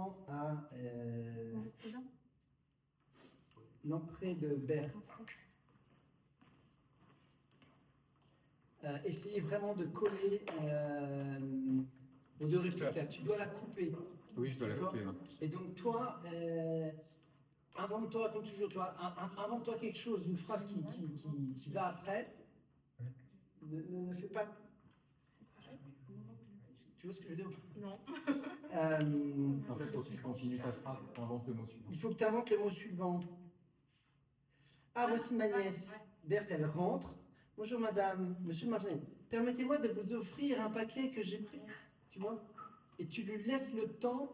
maintenant à l'entrée de Berthe. Essayez vraiment de coller les deux répliques là. Tu dois la couper. Oui, je dois la couper. Hein. Et donc toi, invente-toi, comme toujours, toi, invente-toi quelque chose, une phrase qui va après. Ne fais pas. Tu vois ce que je veux dire? Non. En fait, il faut que tu continues ta phrase, invente le mot suivant. Il faut que tu inventes le mot suivant. Ah, voici ma nièce. Berthe, elle rentre. Bonjour madame, monsieur Martinet. Permettez-moi de vous offrir un paquet que j'ai pris. Tu vois? Et tu lui laisses le temps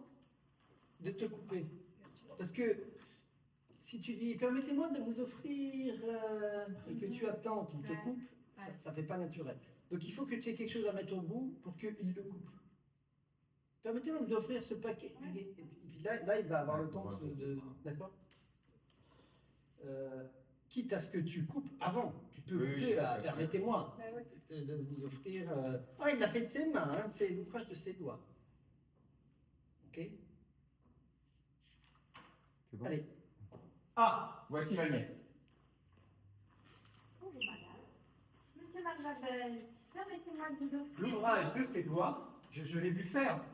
de te couper. Parce que si tu dis permettez-moi de vous offrir et que tu attends qu'il te coupe, ça ne fait pas naturel. Donc il faut que tu aies quelque chose à mettre au bout pour qu'il le coupe. Permettez-moi de vous offrir ce paquet. Et puis là, il va avoir le temps de. D'accord? Quitte à ce que tu coupes avant. Tu peux couper là, permettez-moi de vous offrir. Ah, il l'a fait de ses mains, hein, c'est l'ouvrage de ses doigts. Ok? C'est bon? Allez. Ah, voici ma nièce. Bonjour madame. Monsieur Marjavel, permettez-moi de vous offrir... L'ouvrage de ses doigts, je l'ai vu faire.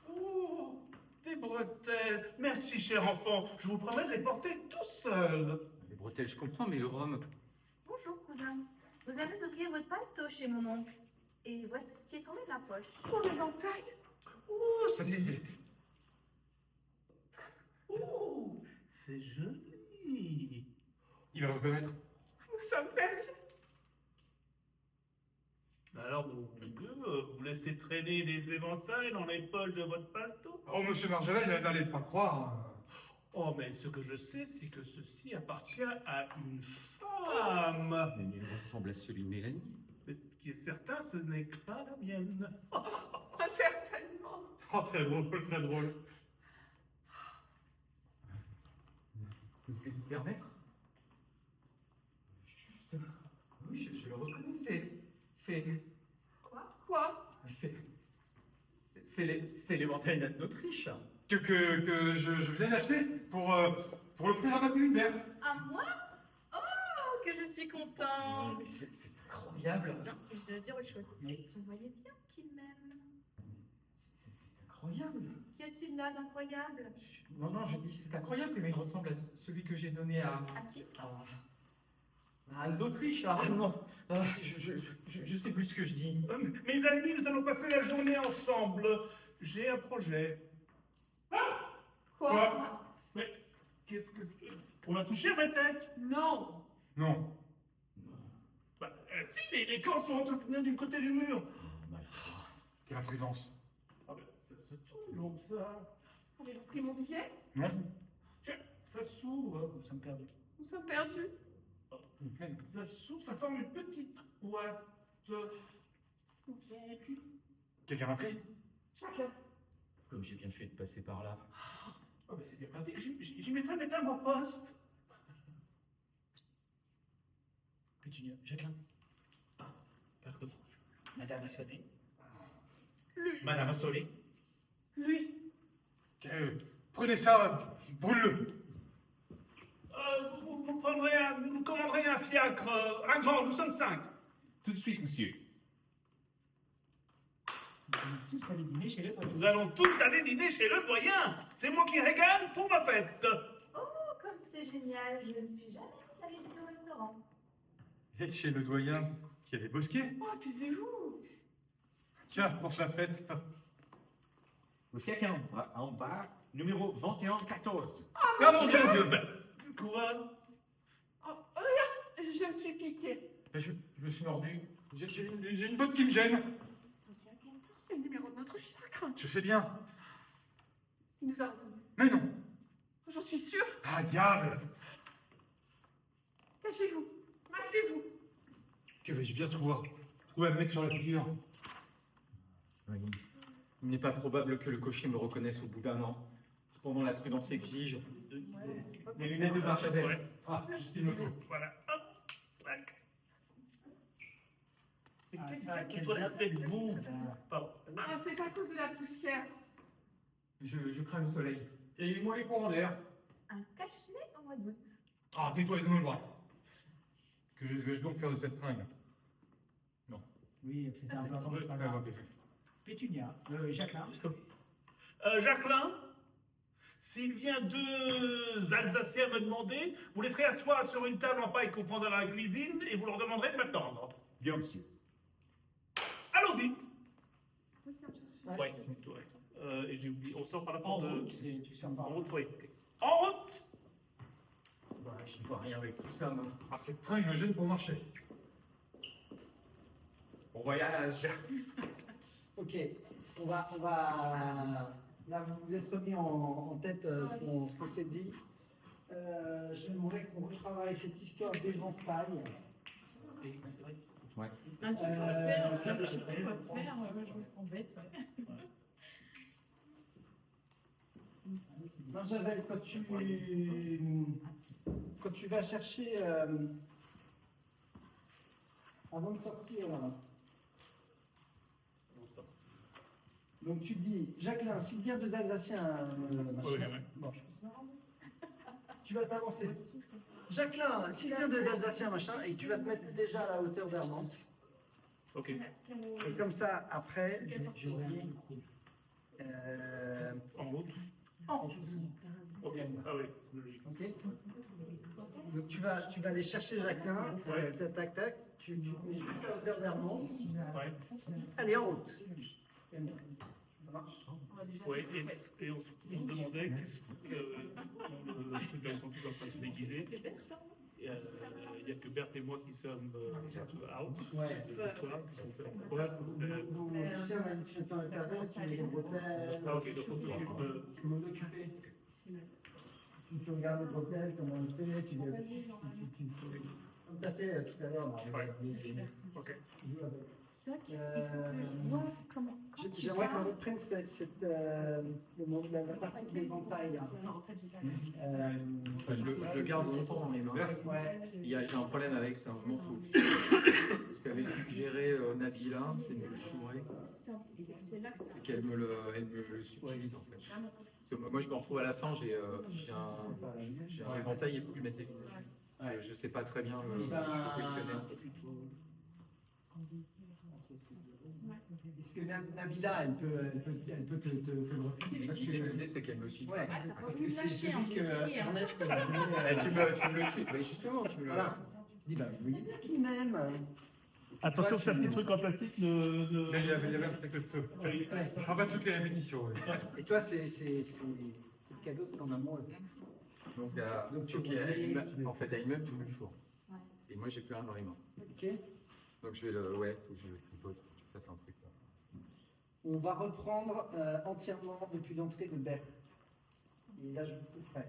Oh, des bretelles. Merci, cher enfant. Je vous promets de les porter tout seul. Les bretelles, je comprends, mais le rhum... Bonjour cousin. Vous avez oublié votre paletot chez mon oncle. Et voici ce qui est tombé de la poche. Oh, l'éventail. Oh, c'est joli. Il va reconnaître. Nous sommes perdus. Alors, mon vieux, vous laissez traîner des éventails dans les poches de votre paletot? Oh, monsieur Marjavel, n'allez pas croire. Oh, mais ce que je sais, c'est que ceci appartient à une femme. Mais il ressemble à celui de Mélanie. Mais ce qui est certain, ce n'est pas la mienne. Certainement. Oh, très drôle, très drôle. Vous pouvez vous permettre? Juste. Oui, je le reconnais, c'est... Quoi? C'est l'éventail d'Anne d'Autriche. Que je viens d'acheter pour l'offrir à ma cousine Berthe. À moi? Oh, que je suis contente. Mais c'est incroyable. Non, je dois dire autre chose. Vous voyez bien qu'il m'aime. C'est incroyable. Qu'y a-t-il là d'incroyable? Non, je dis c'est incroyable, mais il ressemble à celui que j'ai donné à qui? à Anne d'Autriche. Ah non, je sais plus ce que je dis. Mes amis, nous allons passer la journée ensemble. J'ai un projet. Quoi? Mais qu'est-ce que c'est? On l'a touché peut-être? Non. Non. Bah, si, les cordes sont entretenues du côté du mur. Quelle imprudence. Ah ben, ça se tourne donc ça. Avez-vous pris mon billet? Non. Tiens, ça s'ouvre. Nous sommes perdus. Nous sommes perdus. Ça s'ouvre, ça forme une petite boîte. Quelqu'un m'a pris? Chacun. Comme j'ai bien fait de passer par là. Oh, mais c'est bien pratique, j'y mettrai mes timbres au poste. Pétunia, Jacqueline. Pardon. Madame a sonné. Lui. Madame a sonné. Lui. Prenez ça, brûle-le. Vous commanderez un fiacre, un grand, nous sommes 5. Tout de suite, monsieur. Nous allons tous aller dîner chez le doyen. C'est moi qui régale pour ma fête. Oh, comme c'est génial. Je ne suis jamais allée dîner au restaurant. Et chez le doyen, qui a des bosquets. Oh, taisez-vous. Tiens, pour sa fête. Le fiacre en bas, numéro 2114. Ah mon Dieu! Quoi? Oh, regarde, je me suis piquée. Je me suis mordu. J'ai une botte qui me gêne. C'est le numéro de notre fiacre. Je sais bien. Il nous a reconnus. Mais non. J'en suis sûre. Ah, diable! Cachez-vous. Masquez-vous. Que vais-je bien trouver un mec sur la figure. Il n'est pas probable que le cocher me reconnaisse au bout d'un an. Cependant, la prudence exige. Les lunettes de Marjavel. Ouais. Ah, c'est ce qu'il me faut. Voilà. Hop. Tac. Mais qu'est-ce que toi fait de vous? Pardon. Ah, c'est à cause de la poussière. Je crains le soleil. Et moi les courants d'air. Un cache-nez au mois d'août. Ah, tais-toi et donne-moi le bras. Que je vais donc faire de cette tringle? Oui, c'était un peu avant, c'est pas Ah, grave. ok. Pétunia, Jacqueline. Jacqueline, s'il vient deux Alsaciens me demander, vous les ferez asseoir sur une table en paille qu'on prend dans la cuisine et vous leur demanderez de m'attendre. Bien, monsieur. Allons-y. Ouais. Ouais, c'est tout, ouais. Et j'ai oublié, on sort par la En porte de... route, tu sens pas. En route, oui. En route. Bah, je vois rien avec tout ça, moi. Ah, cette tringle me gêne pour marcher. Bon voyage. Ok, on va... Là, vous vous êtes remis en tête ce qu'on s'est dit. J'aimerais qu'on retravaille cette histoire d'éventail. Et, c'est vrai. Ouais. Ah, tu peux le faire, je sais pas quoi faire, moi je me sens bête, ouais. Marjavel, quand tu vas chercher, avant de sortir, là, donc tu dis, Jacqueline, s'il vient deux Alsaciens, machin, Oui, oui. bon. Tu vas t'avancer. Jacqueline, s'il vient deux Alsaciens, machin, et tu vas te mettre déjà à la hauteur d'Hermance. Ok. Et comme ça, après, En route. en route. Ok. Ah oui, logique. Ok. Donc tu vas aller chercher Jacqueline, tac, tac, tac, tu mets juste à la hauteur d'Hermance. Ouais. Allez, en route. Ça marche? Oui, et on se demandait qu'est-ce que le truc là, ils sont tous en train de se déguiser. Il n'y a que Berthe et moi qui sommes out Ouais. de l'histoire, qui sont faits en quoi. Tu sais, on a dit que tu étais dans le carré, tu mets les bretelles. Ah ok, donc on s'occupe de... Tu m'en occupes. Tu regardes le bretelles, comment on le fait, tu comme tu as fait tout à l'heure. Ouais. Ok. C'est vrai qu'il faut que je vois comment. J'aimerais qu'on reprenne la partie de l'éventail. Enfin, je le garde longtemps dans les mains. Ouais. J'ai un problème avec ça, je m'en fous. Ce qu'avait suggéré Nabila, c'est de le chourer, C'est là que ça. c'est qu'elle me le subtilise en fait. Parce que moi je me retrouve à la fin, j'ai un éventail, il faut que je mette les lunettes. Je sais pas très bien le positionner. Parce que Nabila, elle peut te L'idée c'est qu'elle me suive. Ouais. Ah, t'as pas Parce voulu que me c'est lâcher, hein, celui j'ai que essayé, hein. Ernest a donné, Tu me le suis. Mais justement, tu me le. Voilà. Je dis, bah, vous voyez bien qu'il m'aime. Attention, Toi, ce petit truc en plastique de... Il y avait un truc de tout. Je rabat toutes les répétitions. Ouais. Et toi, c'est le cadeau de ton amour. Donc, Donc, tu ok, vois, en fait, à immeuble, tu me le chours. Et moi, j'ai plus rien dans les mains. Ok. Donc, je vais le. Ouais, faut que je tripote, faut que je fasse un truc. On va reprendre entièrement depuis l'entrée de Berthe. Et là, je vous couperai.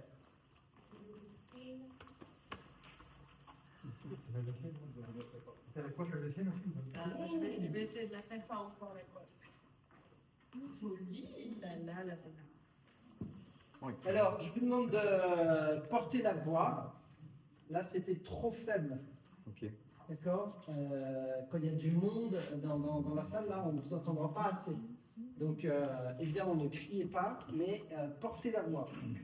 T'as la coiffe alsacienne aussi? Je vais essayer de la faire pas encore la quoi. Joli, là. Bon, Alors, je vous demande de porter la voix. Là, c'était trop faible. Ok. D'accord. Quand il y a du monde dans la salle, là, on ne vous entendra pas assez. Donc, évidemment, ne criez pas, mais portez la voix. Je ne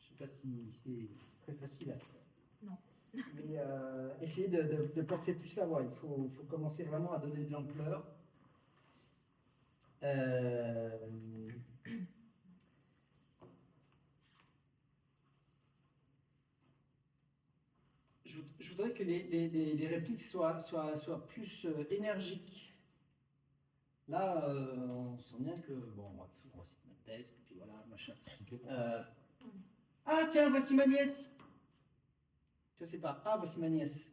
sais pas si c'est très facile à faire. Non. Mais essayez de porter plus la voix. Il faut commencer vraiment à donner de l'ampleur. Je voudrais que les répliques soient plus énergiques. Là, on sent bien que, bon, on va citer notre texte, et puis voilà, machin. Ah, tiens, voici ma nièce. Je sais pas. Ah, voici ma nièce.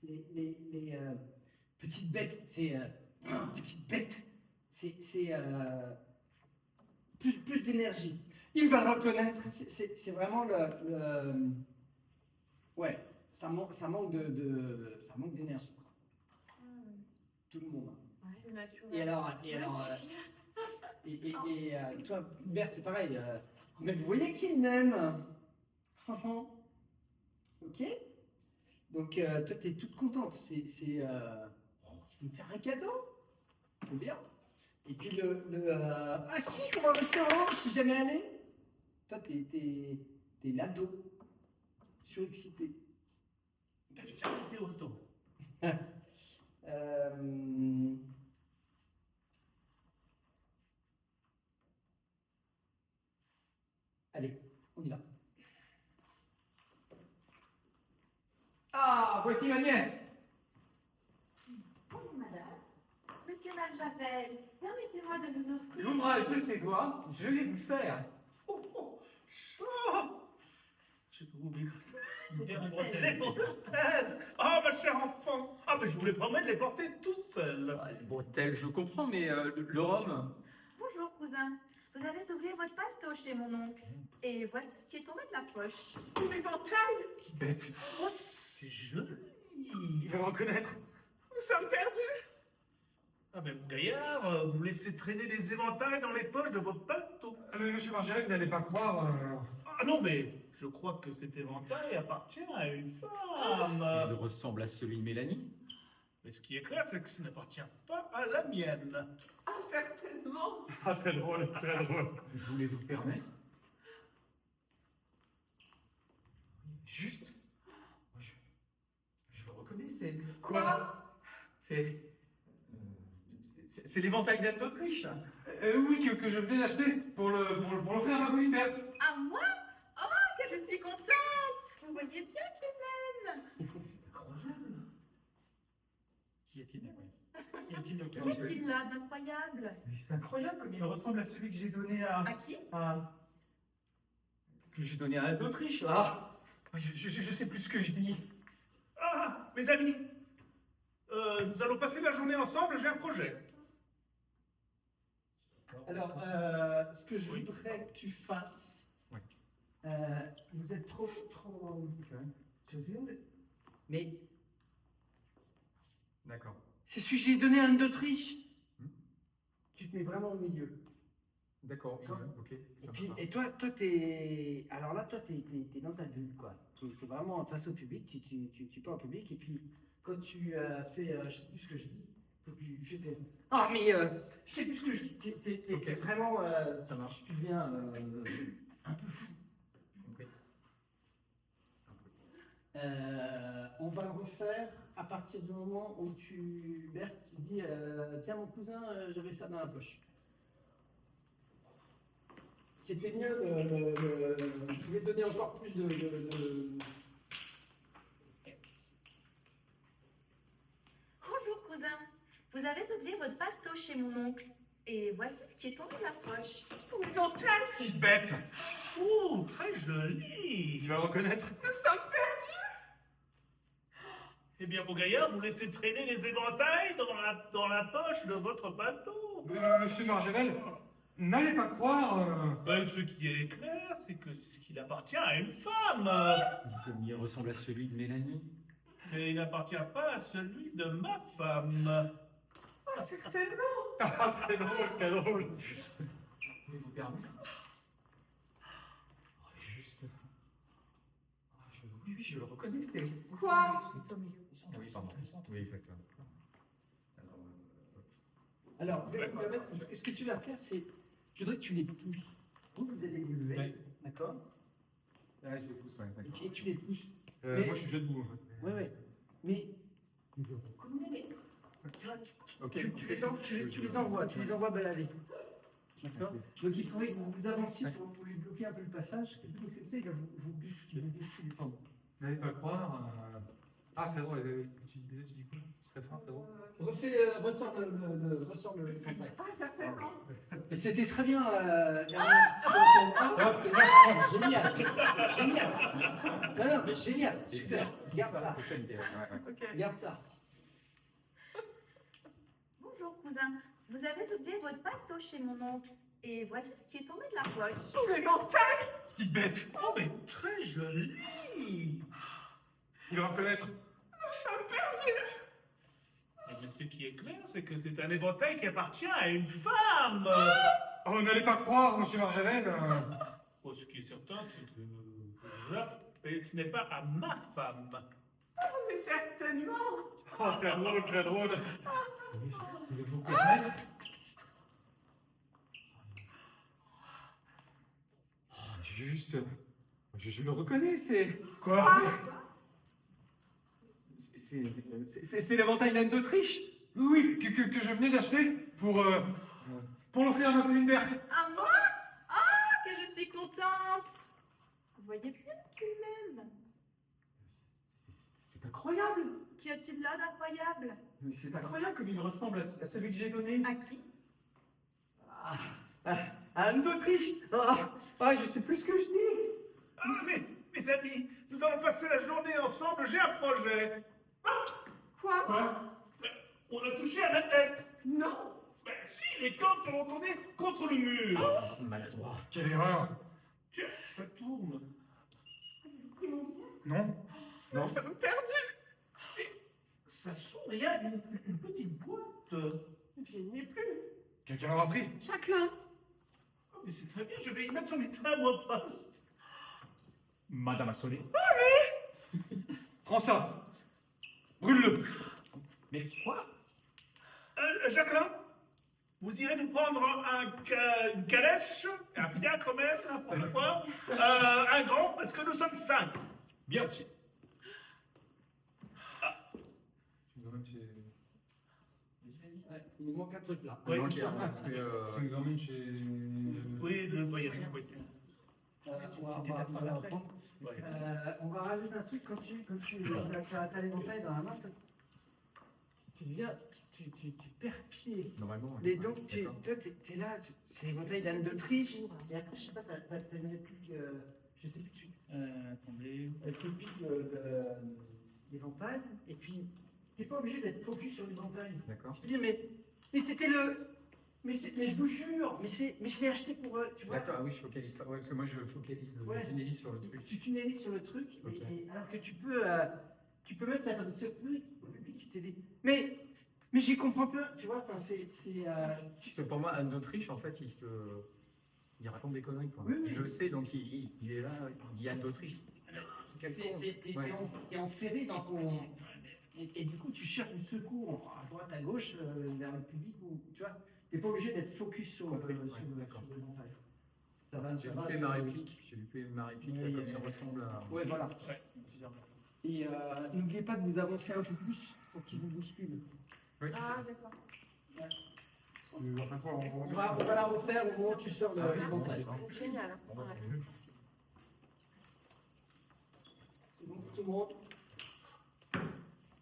Les petites bêtes, c'est petite bête. C'est plus d'énergie. Il va le reconnaître. C'est vraiment le ouais. Ça manque d'énergie. Tout le monde. Et alors, toi, Berthe, c'est pareil. Mais vous voyez qu'il m'aime. Ok. Donc, toi, t'es toute contente. Je vais me faire un cadeau. C'est bien. Et puis Ah si, comme un restaurant, je suis jamais allé. Toi, t'es l'ado. Surexcité. J'ai jamais été au restaurant. Allez, on y va. Ah, voici ma nièce. Bonjour madame. Monsieur Maljavel, permettez-moi de vous offrir... L'ouvrage de ses doigts, je vais vous faire. Je peux oublier comme ça. Des Les bretelles. bretelles. Ah, ma chère enfant. Ah, mais je voulais promettre de les porter tout seul. Les bretelles, je comprends, mais le rhum. Bonjour cousin. Vous avez oublié votre paletot chez mon oncle. Et voici ce qui est tombé de la poche. Une éventail. Petite bête. Oh, c'est joli. Il va me reconnaître. Nous sommes perdus. Ah, mais mon gaillard, vous laissez traîner des éventails dans les poches de votre paletot. Ah, mais monsieur Margeret, vous n'allez pas croire. Ah non, mais je crois que cet éventail appartient à une femme. Il ressemble à celui de Mélanie. Mais ce qui est clair, c'est que ça n'appartient pas à la mienne. Ah, certainement. Ah, très drôle, très drôle. Voulez-vous permettre? Juste. Je le reconnais, c'est. Quoi? C'est. C'est l'éventail d'Anne d'Autriche. Oui, que je venais d'acheter pour l'offrir à ma cousine Berthe. À moi? Oh, que je suis contente. Vous voyez bien qu'il m'aime. Incroyable. Qui est-il? Qu'y a-t-il de Qu'y a-t-il là d'incroyable? Mais c'est incroyable comme il ressemble à celui que j'ai donné à. À qui? Que j'ai donné à Anne d'Autriche. Ah, je sais plus ce que je dis. Ah, mes amis, nous allons passer la journée ensemble, j'ai un projet. Alors, ce que je voudrais que tu fasses, Ouais. vous êtes trop, mais D'accord. c'est celui que j'ai donné à Anne d'Autriche. Hmm. Tu te mets vraiment au milieu. D'accord, D'accord. ok. Et ça puis, me va. et toi, t'es, alors là, toi, t'es dans ta bulle, quoi. T'es vraiment face au public, tu parles au public, et puis quand tu fais, je sais plus ce que je dis, faut que je sais. Ah, mais je sais plus ce que je dis. T'es Ok. vraiment, Ça marche. tu deviens un peu fou. Ok. On va le refaire à partir du moment où Berthe, tu dis, tiens mon cousin, j'avais ça dans la poche. C'était mieux, je voulais donner encore plus de... Bonjour cousin. Vous avez oublié votre paletot chez mon oncle. Et voici ce qui est tombé de la poche. Une éventail. Petite bête. Oh, très joli. Il va me reconnaître. Nous sommes perdus. Eh bien, mon gaillard, vous laissez traîner les éventails dans la poche de votre bateau. Monsieur Margevel, n'allez pas croire. Ben, ce qui est clair, c'est que qu'il appartient à une femme. Comme il ressemble à celui de Mélanie. Mais il n'appartient pas à celui de ma femme. Ah, certainement. Ah, très drôle, très drôle. Voulez-vous permettre? Juste. Oui, je le reconnais, c'est. Quoi? Oui, pardon. Oui, exactement. Alors, ce que tu vas faire, c'est, je voudrais que tu les pousses. Vous allez vous lever, Ouais. d'accord? Ah, je les pousse, ouais, d'accord. Et tu les pousses. Moi, je suis debout. En fait. Ouais. Mais Ok. tu les envoies balader. D'accord. Donc il faudrait que vous avanciez pour lui bloquer un peu le passage. Comme ça, il va vous bousculer du temps. N'allez pas croire. Ah, très drôle. Tu dis quoi? Très fort, très drôle. Ressort le contact. Ah, certainement. Mais c'était très bien. C'est génial. Génial. Non, mais génial. Super. Regarde ça. C'est ça l'idée, ouais, ouais. Ok. Regarde ça. Bonjour cousin. Vous avez oublié votre paletot chez mon oncle. Et voici ce qui est tombé de la poche. Une éventail. Petite bête. Oh, mais très joli. Il va me reconnaître. Nous sommes perdus. Mais ce qui est clair, c'est que c'est un éventail qui appartient à une femme. Oh, n'allez pas croire, monsieur Margevel. Oh, ce qui est certain, c'est que ce n'est pas à ma femme. Mais certainement. Oh, très drôle, très drôle. Voulez-vous permettre? Juste. Je le reconnais, c'est. Quoi? C'est l'éventail d'Anne d'Autriche. Oui, que je venais d'acheter pour l'offrir à ma copine Berthe. À moi? Ah, que je suis contente. Vous voyez bien qu'il m'aime. C'est incroyable. Qu'y a-t-il là d'incroyable? Mais c'est incroyable comme il ressemble à celui que j'ai donné. À qui? À Anne d'Autriche. Je sais plus ce que je dis. Ah, mais, mes amis, nous allons passer la journée ensemble, j'ai un projet. Quoi? On a touché à la tête. Non. Ben si, les cordes sont retournées contre le mur. Maladroit. Quelle erreur. Tiens, ça tourne. Non? Non, ça me perdu. Et ça s'ouvre, il y a une petite boîte. Je n'y ai plus. Quelqu'un l'aura pris. Jacqueline. Oh, mais c'est très bien, je vais y mettre mes timbres au poste. Madame Assolé. Prends ça. Brûle-le. Mais quoi? Jacqueline, vous irez nous prendre une calèche, un fiacre même, n'importe quoi, un grand, parce que nous sommes 5. Bien aussi. Il nous manque un truc là. Oui. Donc, il y a- Ça nous emmène chez. Oui, le voyage, oui, c'est C'était ta phrase après. On va rajouter un truc quand tu as l'éventail dans la main, tu deviens, tu perds pied. Normalement. Mais ouais, donc, d'accord. toi, t'es là, c'est l'éventail d'Anne d'Autriche. Et après, je sais pas, t'as une réplique, je sais plus, attendez. elle te pique l'éventail, et puis, t'es pas obligé d'être focus sur l'éventail. D'accord. Je te dis, mais c'était le. Mais je vous jure, mais je l'ai acheté pour. Tu vois. D'accord, ah oui, je focalise pas. Ouais, parce que moi, je focalise, Ouais. je tunnelise sur le truc. Tu tunnelises sur le truc, Ok. alors que tu peux même t'adresser au public qui te dit. Mais j'y comprends pas, tu vois. Enfin, Parce que pour moi, Anne d'Autriche, en fait, il raconte des conneries. Quoi. Oui, oui. Il le sait, donc il est là, il dit Anne d'Autriche. Quel con. Ouais. T'es enferré dans ton. Et du coup, tu cherches du secours à droite, à gauche, vers le public, ou tu vois. T'es pas obligé d'être focus sur Compris, ouais, l'éventail. Ça va, J'ai ça va. loupé ma réplique, là, comme il ressemble à. Ouais, voilà. Et n'oubliez pas de vous avancer un peu plus pour qu'il vous bouscule. Oui. Ah, d'accord. On va la refaire au moment où tu sors de l'éventail. Génial. Bon, bah, Ouais. C'est bon pour tout le monde?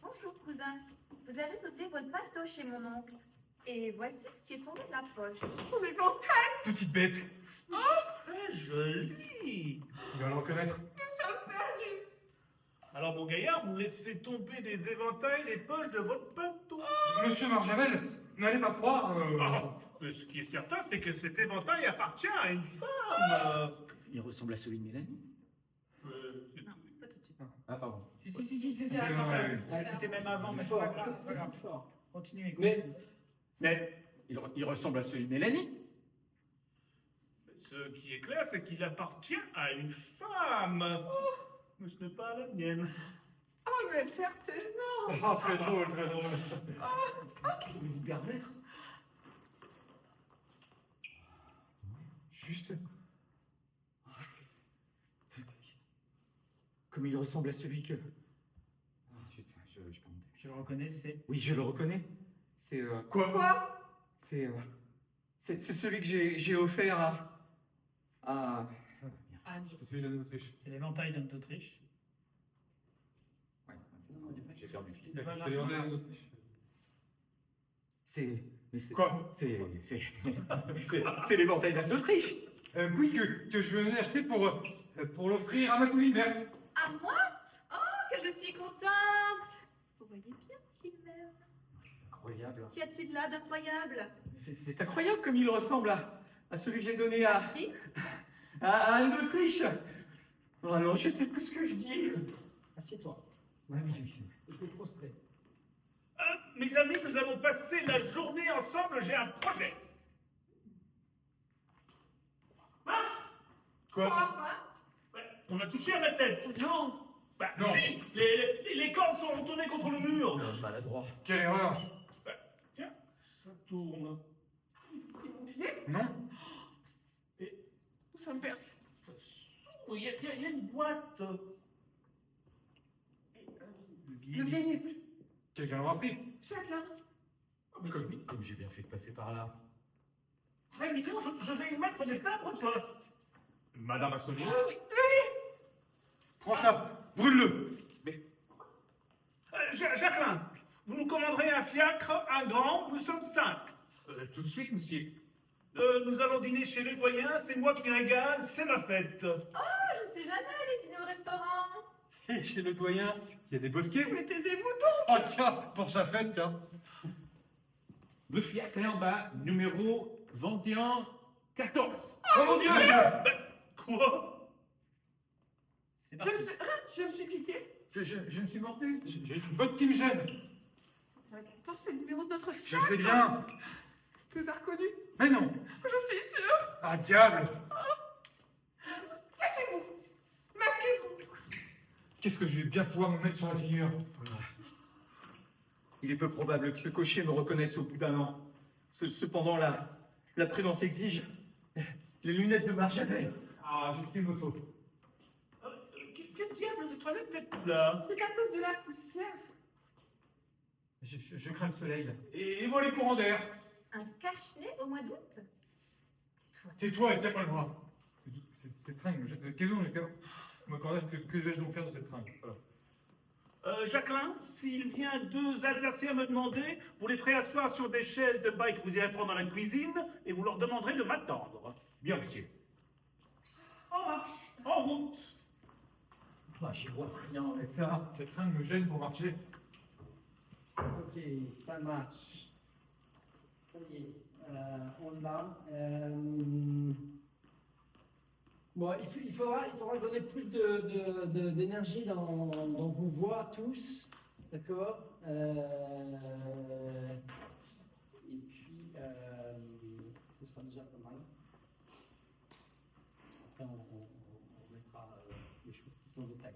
Bonjour, cousin. Vous avez oublié votre paletot chez mon oncle. Et voici ce qui est tombé de la poche. Oh, mais l'éventail! Petite bête. Très joli. Il va le reconnaître. Alors, mon gaillard, vous laissez tomber des éventails des poches de votre paletot. Monsieur Marjavel, n'allez pas croire. Mais ce qui est certain, c'est que cet éventail appartient à une femme. Il ressemble à celui de Mélanie. Non, c'est pas tout de suite. Ah, pardon. Si, c'est Ouais, ouais, C'était même avant, mais c'est Fort, pas grave, c'est pas grave. fort. Continuez. Mais il ressemble à celui de Mélanie. Ce qui est clair, c'est qu'il appartient à une femme. Mais ce n'est pas à la mienne. Oh, mais certainement! Ah, très drôle, très drôle. Je vais vous permettre. Juste. Comme il ressemble à celui que. Ah, zut, je perds mon texte. Je le reconnais, c'est. Oui, je le reconnais. C'est. Quoi? C'est celui que j'ai offert à. Anne. C'est celui d'Anne d'Autriche. C'est l'éventail d'Anne d'Autriche. Ouais, j'ai perdu le fils. C'est pas C'est grave. d'Anne d'Autriche. Mais c'est. Quoi? C'est l'éventail d'Anne d'Autriche. Oui, que je venais acheter pour l'offrir à ma copine Berthe. À moi? Oh, que je suis contente! Vous voyez bien qu'il m'aime. Incroyable. Qu'y a-t-il là d'incroyable? C'est incroyable comme il ressemble à celui que j'ai donné à Qui? Anne d'Autriche. Oh non, je sais plus ce que je dis. Assieds-toi. Ouais, oui. Et te prostrer. Mes amis, nous allons passer la journée ensemble, j'ai un projet. Quoi? Ouais, on a touché à ma tête. Non! Bah, Non. si, les cordes sont retournées contre le mur. Maladroit. Quelle erreur. Tiens, ça tourne. Non? Nous sommes perdus. Ça il y a une boîte. Le véhicule. Quelqu'un l'aura pris. Chacun. Comme j'ai bien fait de passer par là. Très bien, je vais y mettre des timbres-poste. Madame Asselineau. Prends ça, brûle-le. Jacqueline, vous nous commanderez un fiacre, un grand, nous sommes 5. Tout de suite, monsieur. Nous allons dîner chez les doyens, c'est moi qui régale, c'est ma fête. Je ne sais jamais aller dîner au restaurant. Et chez le doyen, il y a des bosquets. Mais taisez-vous donc. Ah tiens, pour sa fête, tiens. Le fiacre est en bas, numéro 2114. Oh mon Dieu! Quoi? Je me suis piqué. Je me suis mordu. J'ai une botte qui me gêne. Attends, c'est le numéro de notre Je fiacre. sais bien. Tu les as reconnus? Mais non. Je suis sûre. Ah diable! Cachez-vous. Masquez-vous. Qu'est-ce que je vais bien pouvoir me mettre sur la figure? Il est peu probable que ce cocher me reconnaisse au bout d'un an. Cependant, la prudence exige. Les lunettes de Marjavel. Ah, j'estime le saut. Quel diable de toilette faites-vous là? C'est à cause de la poussière. Je crains le soleil. Et moi les courants d'air. Un cache-nez au mois d'août? Tais-toi et tiens pas le bras. Cette tringle, qu'est-ce que vais-je donc faire de cette tringle? Voilà. Jacqueline, s'il vient 2 Alsaciens me demander, vous les ferez asseoir sur des chaises de bail que vous irez prendre dans la cuisine et vous leur demanderez de m'attendre. Bien, monsieur. En marche, en route. Ah, j'y vois rien. Avec ça, cette tringle me gêne pour marcher. Ok, ça marche. Ça y est, on l'a. Bon, il faudra donner plus d'énergie dans vos voix tous, d'accord. Et puis, ce sera déjà pas mal. Après, on mettra les choses plus en détail.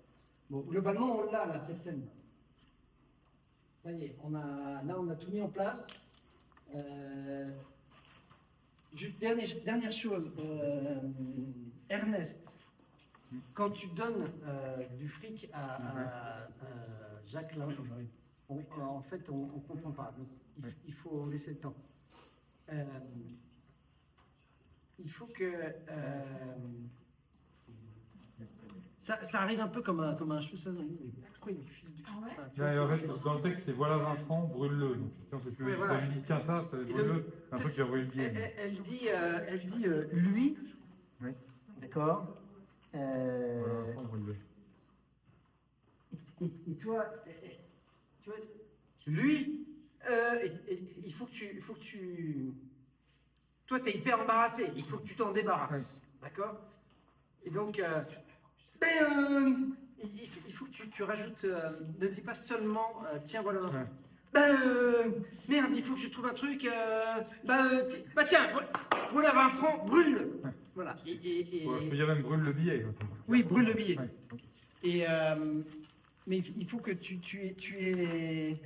Bon, globalement, on l'a là, cette scène. Ça y est, on a tout mis en place. Juste dernière chose, Ernest, quand tu donnes du fric à Jacqueline, en fait, on ne comprend pas. Donc, il faut laisser le temps. Il faut que ça arrive un peu comme un cheveu saison. Pourquoi il file du Ah ouais? enfin, tu vois, Là, en c'est- fait, dans le texte, c'est voilà 20 francs, brûle-le. Donc, si on fait plus Ouais, logique, voilà. je lui dis tiens ça, Et brûle-le. donc, Un truc qui a brûlé le billet. Elle dit lui, Oui. d'accord. Voilà, 20 francs, brûle-le. Et toi, tu vois, lui, il faut que tu, toi, t'es hyper embarrassé. Il faut que tu t'en débarrasses, d'accord. Et donc, il faut que tu rajoutes. Ne dis pas seulement, tiens, voilà. Ouais. Merde, il faut que je trouve un truc. Tiens, voilà 20 francs, brûle-le. Ouais. Voilà. Ouais, je peux dire même brûle le billet. Quoi. Oui, brûle le billet. Ouais. Et mais il faut que tu aies.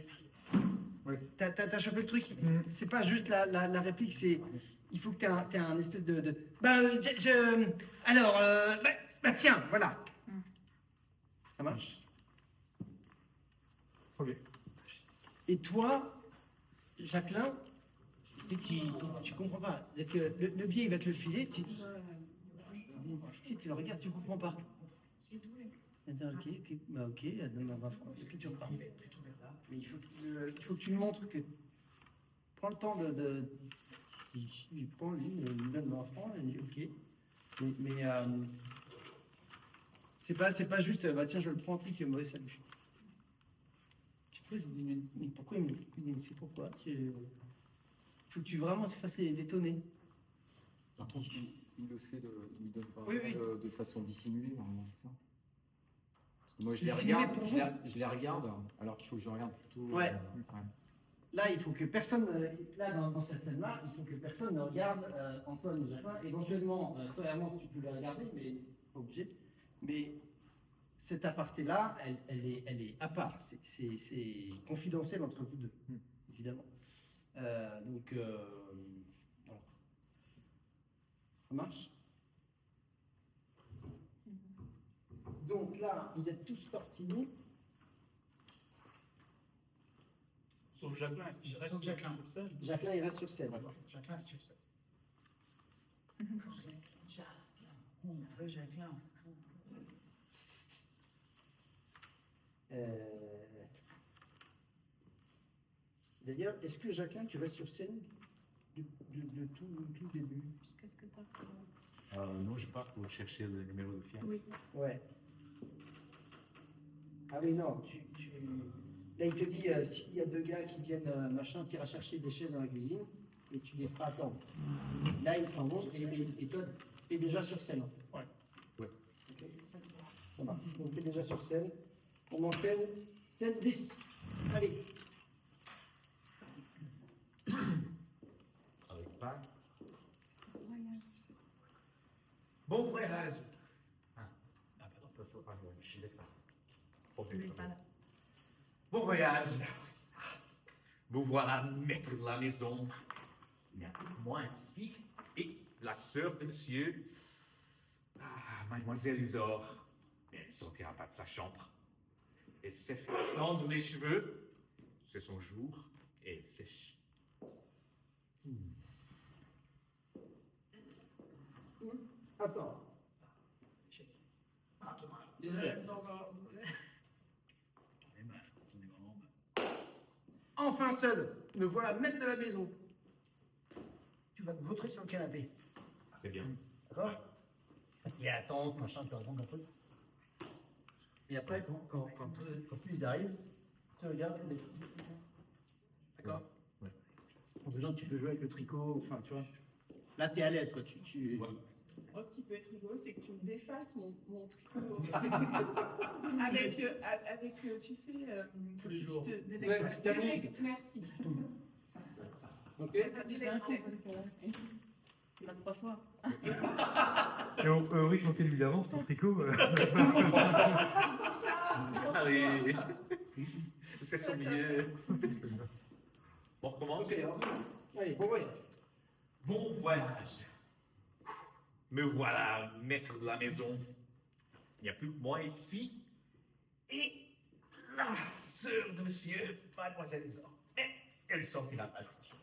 Ouais. T'as chopé le truc. Mm. C'est pas juste la réplique, c'est. Il faut que t'aies un espèce de. Alors, tiens, voilà. Mm. Ça marche? Ok. Et toi, Jacqueline, tu comprends pas. C'est-à-dire que le billet, il va te le filer, tu le regardes, tu comprends pas. Attends, ok, bah ok, donne-moi 20 francs. Est-ce que tu repars? Mais il faut que tu lui montres que. Prends le temps il prend, lui, il me donne 20 francs, il dit ok. Mais c'est pas juste, bah tiens, je le prends, tic, mauvais salut. Je dis, mais pourquoi il me dit, c'est pourquoi il faut que tu vraiment te fasses détonner. Par contre, il le fait il lui donne pas Oui, oui. de façon dissimulée, normalement, c'est ça? Parce que moi, je les Dissimulée regarde, pour je les regarde, alors qu'il faut que je regarde plutôt. Ouais. Là, il faut que personne, là dans cette scène-là, il faut que personne ne regarde Antoine et Jacqueline. Éventuellement, toi et Armand, tu peux les regarder, mais pas obligé. Mais cette aparté-là, elle est à part. C'est confidentiel entre vous deux, évidemment. Donc, voilà. Ça marche? Donc là, vous êtes tous sortis. Sauf Jacqueline, est-ce qu'il reste Sauf Jacqueline. sur scène? Jacqueline, il reste sur scène. Jacqueline, si tu sais. Euh, D'ailleurs, est-ce que Jacqueline, tu restes sur scène de tout le début? Qu'est-ce que t'as Non, je pars pour chercher le numéro de fiac. Oui. Ouais. Ah oui, non, là, il te dit, s'il y a deux gars qui viennent, machin, tu iras chercher des chaises dans la cuisine et tu les feras attendre. Là, ils s'en vont et toi, tu es déjà sur scène. En fait. Ouais. Ouais. Ok. Ça marche. Donc, tu es déjà sur scène. On enchaîne scène 10. Allez. Avec pas. Bon voyage. Bon voyage. Vous voilà maître de la maison. Il n'y a plus que moi ici et la sœur de monsieur. Mademoiselle Usor. Elle ne sortira pas de sa chambre. Elle s'est fait tendre les cheveux. C'est son jour et elle sèche. Attends. Enfin seul, me voilà maître de la maison. Tu vas me vautrer sur le canapé. Très bien. D'accord? Et attends, machin, tu racontes un truc. Et après, quand ils arrivent, tu regardes. D'accord? Ouais. En besoin, tu peux jouer avec le tricot, enfin, tu vois. Là, t'es à l'aise, quoi. Ouais. Oh, ce qui peut être rigolo, c'est que tu me défasses mon tricot. avec, tu sais, Tous les jours. Ouais, t'as mis. Merci. Ok? Tu l'as fait parce que il a 3 fois. Et au rythme auquel il avance, ton tricot. Allez. Fais son billet. On recommence. Ok, allez, bon voyage. Bon voyage. Me voilà maître de la maison. Il n'y a plus que moi ici. Et la sœur de monsieur, mademoiselle Zor. Elle sortira pas de sa chambre.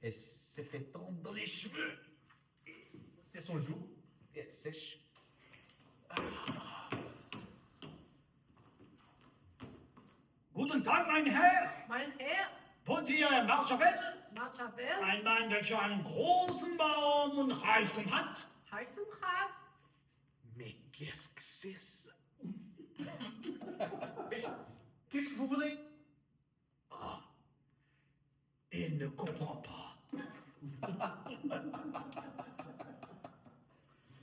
Elle s'est fait tendre les cheveux. Et c'est son jour. Et elle sèche. Guten Tag, mein Herr. Mein Herr, Wohnt ihr in Marschafeld? Marchabel, Ein Mann, der schon einen großen Baum und Reichtum hat. Haltung hat. Mais qu'est-ce que c'est ça? Qu'est-ce que vous voulez? Il ne comprend pas.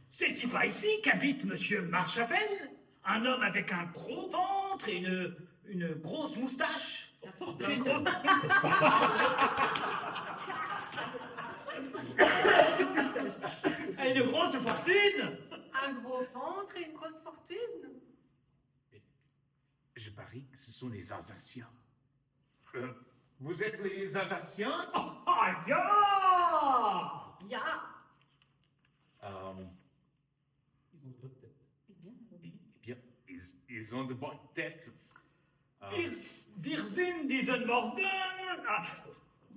C'est-il pas ici qu'habite Monsieur Marschafeld? Un homme avec un gros ventre et une grosse moustache. La fortune. Et une grosse fortune. Un gros ventre et une grosse fortune. Je parie que ce sont les Alsaciens. Vous êtes les Alsaciens? Ah, ja! Ja. Ils ont de bonnes têtes. Eh bien, Eh bien, ils ont de bonnes têtes. Wir sind diesen Morgen.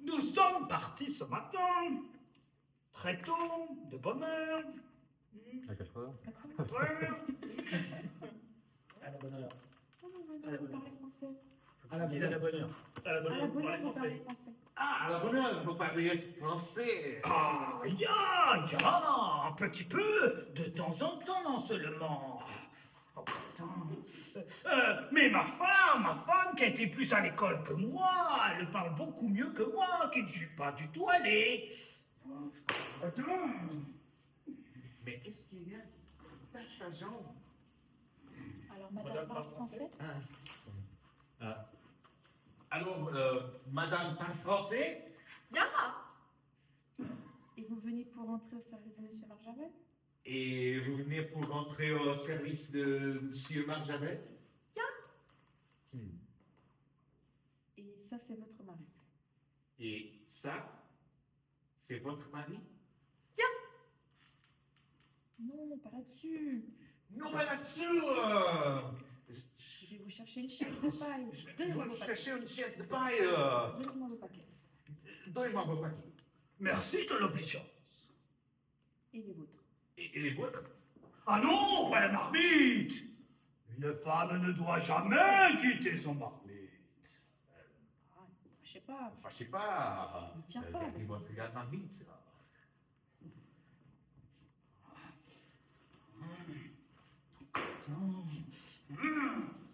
Nous sommes partis ce matin. Très tôt, de bonne heure. À 4 heures. Ouais. À la bonne heure. vous parlez français. À la bonne heure. bonne heure. À la bonne À la heure, bonne pour heure, les vous parlez Français. français. À la bonne heure, vous parlez français. Ah, ya, un petit peu, de temps en temps seulement. Oh, putain. Mais ma femme qui a été plus à l'école que moi, elle parle beaucoup mieux que moi, qui ne suis pas du tout allé. Attends. Mais qu'est-ce qu'il y a? Tape sa jambe. Alors, madame parle français. Alors, madame parle français? Ja. Et vous venez pour rentrer au service de monsieur Marjabel? Et vous venez pour rentrer au service de monsieur Marjavel? Et ça, c'est votre mari. Et ça, c'est votre mari? Non, pas là-dessus. Non, pas là-dessus. Je vais vous chercher une chaise de paille. Je Donnez-moi vais vos paquets. chercher une chaise de paille. Donnez-moi vos paquets. Donnez-moi vos paquets. Merci de l'obligeance. Et les vôtres. Et les vôtres? Ah non, pas la marmite. Une femme ne doit jamais quitter son marmite. Ah, je sais pas. Enfin, je sais pas. Il tient pas, Il va plus la vite.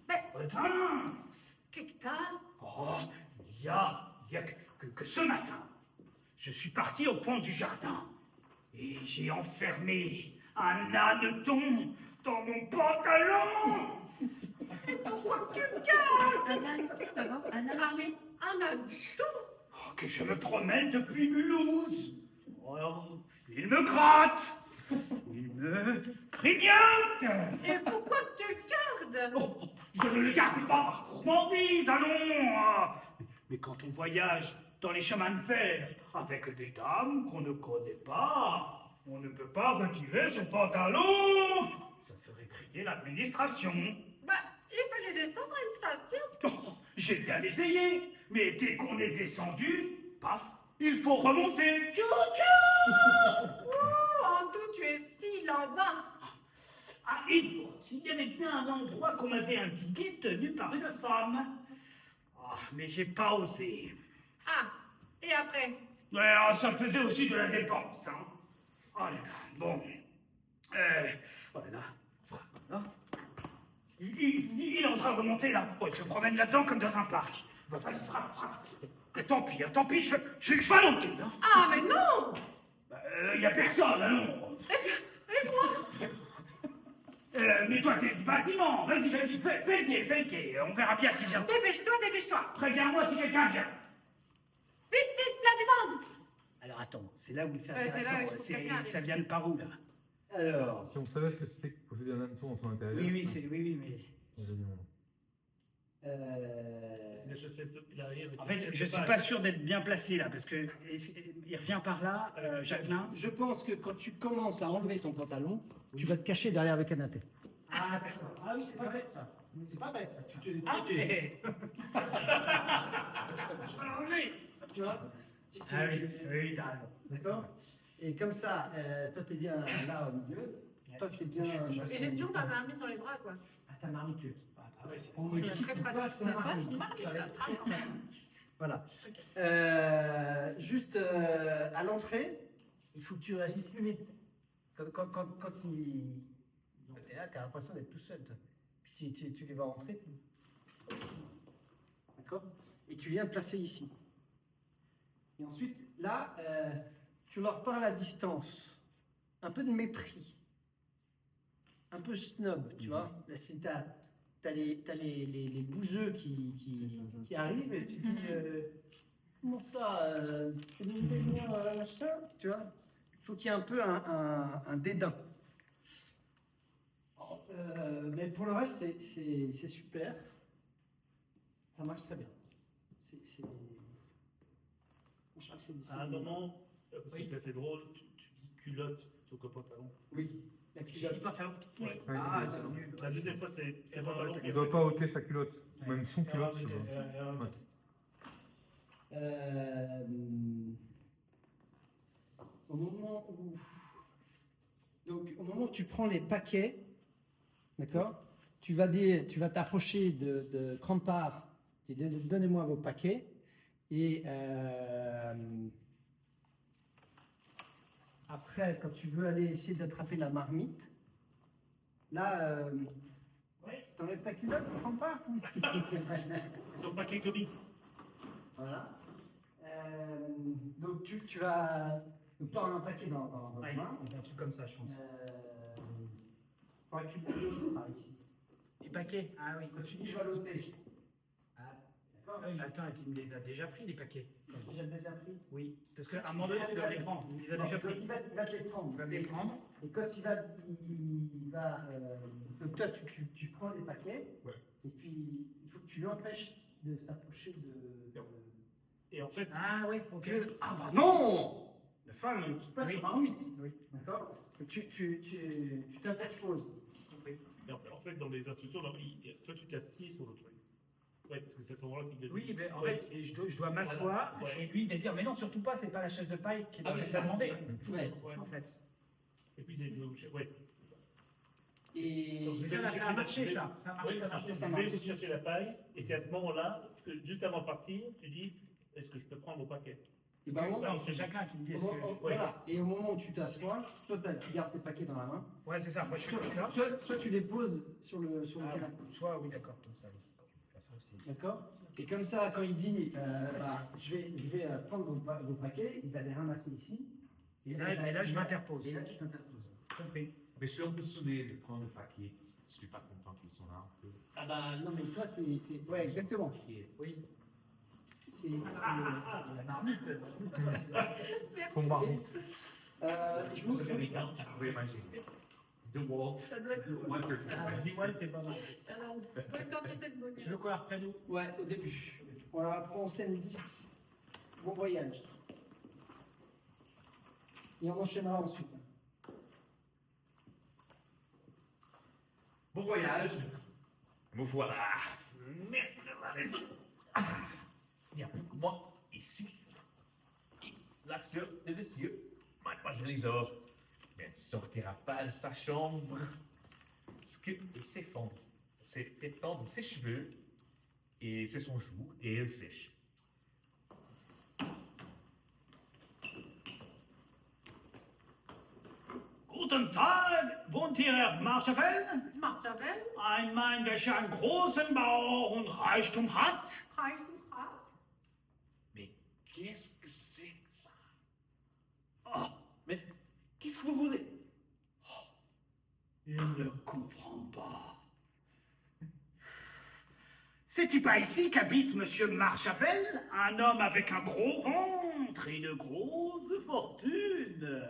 Attends. Hector, Oh, il y a que ce matin, je suis parti au pont du jardin et j'ai enfermé un hanneton dans mon pantalon. pourquoi tu me casses? Un âne, d'abord, un âne. Ah oui, un âne. Oh, que je me promène depuis Mulhouse. Oh, il me gratte, il me grignote. Et pourquoi tu le gardes? Oh, je ne le garde pas par gourmandise, allons. Ah. Mais quand on voyage dans les chemins de fer avec des dames qu'on ne connaît pas, on ne peut pas retirer son pantalon. Ça ferait crier l'administration. Bah, il fallait descendre à une station. Oh, j'ai bien essayé, mais dès qu'on est descendu, paf, il faut remonter. Oh, d'où tu es si là-bas? Ah, il faut qu'il y avait bien un endroit qu'on m'avait indiqué tenu par une femme. Ah, mais j'ai pas osé. Ah, et après? Ouais, ah, ça me faisait aussi de la dépense, hein. Oh là là, bon. Oh là là. Voilà. Il est en train de remonter là. Oh, il se promène là-dedans comme dans un parc. Bah, vas-y, frappe. Tant pis, je vais monter, hein. Ah, mais non! Y a personne, allons. Et moi? Mais toi, t'es du bâtiment. Vas-y, fais le quai. On verra bien qui vient. Dépêche-toi. Préviens-moi si quelqu'un vient. Vite, la demande. Alors attends, c'est là où c'est Ouais, c'est là, intéressant. il faut que quelqu'un arrive. Ça vient de par où là? Alors, Si on savait ce que c'était que posséder un hanneton en son intérieur. Oui, mais. En fait, je suis pas sûr d'être bien placé là, parce que il revient par là, Jacqueline. je pense que quand tu commences à enlever ton pantalon, tu vas te cacher derrière le canapé. Ah d'accord. Ah oui, c'est pas bête ça. C'est pas bête ça. Ah mais. Tu vois? Ah oui, t'as raison. D'accord? Et comme ça, toi, t'es bien là au milieu. Toi, t'es bien. Et j'ai toujours ma marmite dans les bras, quoi. Ah, ta marmite. Ah ouais, c'est On me dit très pourquoi pratique, c'est ça marmite. passe, Ça va être très marmite. pratique. Voilà. Juste à l'entrée, il faut que tu réagisses plus vite. Quand t'es là, t'as l'impression d'être tout seul. Toi. Puis tu les vois rentrer. D'accord? Et tu viens te placer ici. Et ensuite, là, tu leur parles à distance. Un peu de mépris. Un peu snob, tu vois. Là, t'as les bouseux qui arrivent et tu dis comment ça, c'est nous venir machin, tu vois. Il faut qu'il y ait un peu un dédain. Mais pour le reste, c'est super. Ça marche très bien. Je crois que c'est À un moment, parce que c'est assez drôle, tu dis culotte plutôt que pantalon. Oui. La culotte. Oui. Ah, c'est nul. La deuxième fois, c'est pantalon. Il ne doit pas ôter sa culotte, même son culotte. oui, c'est bon. Ouais. Au moment où tu prends les paquets, d'accord, tu vas t'approcher de Crampart, tu dis donnez-moi vos paquets, et après, quand tu veux aller essayer d'attraper la marmite, là, tu enlèves ta culotte, Crampart. Sur le paquet comique. Voilà. Donc tu vas. Donc tu as un paquet dans votre main. Un truc comme ça, je pense. Faudrait que tu bouges par ici. Les paquets. Ah oui. Quand tu dis je vais l'ôter. D'accord. Attends, et puis il me les a déjà pris les paquets. Tu les as déjà pris. Oui. Parce qu'à un moment donné, tu dois les prendre. Il les a déjà pris. Il va te les prendre. Il va me les prendre. Et quand il va. Donc toi tu prends les paquets. Ouais. Et puis il faut que tu l'empêches de s'approcher de. Et en fait, Ah oui, ok. Ah bah non! La femme qui passe Oui. sur marmite. Oui. D'accord? Tu t'interposes. Et en fait, dans les instructions, toi, tu t'assieds sur le truc. Ouais, parce que c'est à ce moment-là qu'il Oui, mais en Ouais. fait, je dois m'asseoir Voilà. et lui de dire, mais non, surtout pas, c'est pas la chaise de paille qui Ah, doit c'est être ça. demandé. Ouais. Ouais. En fait. Et puis, ouais. Et Donc, je Ça, vais- là, je ça a vais- marché, je vais- ça. Ça a Oui, marché, ça a marché. ça je marche. vais chercher la paille, et c'est à ce moment-là, que juste avant de partir, tu dis, est-ce que je peux prendre mon paquet? et ben, Ok, non, c'est Jacqueline qui me dit, est-ce que... voilà. Et au moment où tu t'assois, soit tu gardes tes paquets dans la main, Ouais, c'est ça, moi je fais comme ça. soit tu les poses sur le Ah, canapé. soit, oui, d'accord, comme ça. Je vais faire ça aussi. D'accord. Et comme ça, quand il dit, je vais prendre vos paquets, il va les ramasser ici. Et là, je m'interpose. Et là, tu t'interposes. Compris. Mais si on peut sonner de prendre le paquet, je suis pas content qu'ils sont là un peu. Ah bah non, mais toi, ouais, exactement. Oui. C'est... La marmite. Merci. Ton marmite. Je vous... Oui, imagine. The wall. Ça doit être One person. Dis-moi, t'es pas mal. alors, bonne quantité de bonheur. Tu veux qu'on la reprenne où? Ouais, au début. Voilà, après on scène 10. Bon voyage. Et on enchaînera ensuite. Bon voyage. Me voilà. Maître de la maison. Il n'y a plus que moi ici. Et la sœur de monsieur, mademoiselle Isor, elle ne sortira pas de sa chambre. Parce qu'elle s'est fait tendre ses cheveux. Et c'est son jour et elle sèche. Guten Tag, wohnt hier Herr Marschafel? Marjavel, Ein Mann, der einen großen Bauer und Reichtum hat. Reich und Rat. Mais qu'est-ce que c'est que ça? Oh, mais qu'est-ce que vous voulez? Oh, il ne comprend pas. C'est-il pas ici qu'habite Monsieur Marchavel, un homme avec un gros ventre et une grosse fortune?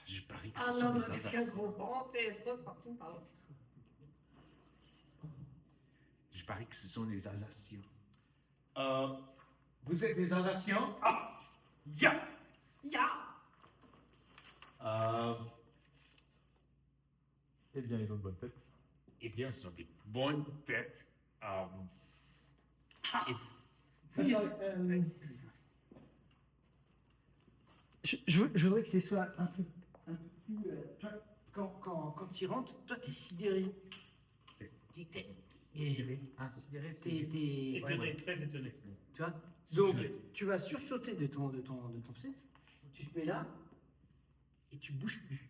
Je parie que ce Un sont homme des avec un Alsaciens. gros ventre et une grosse fortune, pardon. Je parie que ce sont des Alsaciens. Vous êtes des Alsaciens? Ah, ya! Ya! Eh bien, ils ont de bonnes têtes. Eh bien, ils ont des bonnes têtes. Ah, Attends, je voudrais que ce soit un peu plus... toi, quand tu rentres, toi, t'es sidéré. T'es Ah, sidéré, c'est... Étonné, très étonné. Tu vois. Donc, tu vas sursauter de ton pied, tu te mets là, et tu bouges plus.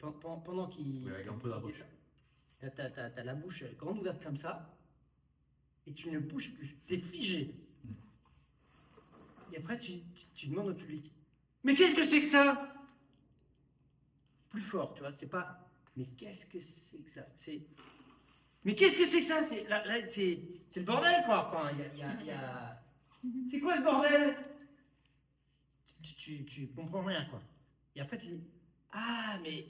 Pendant qu'il... Oui, avec un peu la bouche. T'as la bouche grande ouverte comme ça, et tu ne bouges plus. T'es figé. Et après, tu demandes au public, mais qu'est-ce que c'est que ça? Plus fort, tu vois, c'est pas, mais qu'est-ce que c'est que ça? C'est... Mais qu'est-ce que c'est que ça? Là, c'est le bordel, quoi. Enfin, il y a... C'est quoi ce bordel? Tu comprends rien, quoi. Et après, tu dis, ah, mais...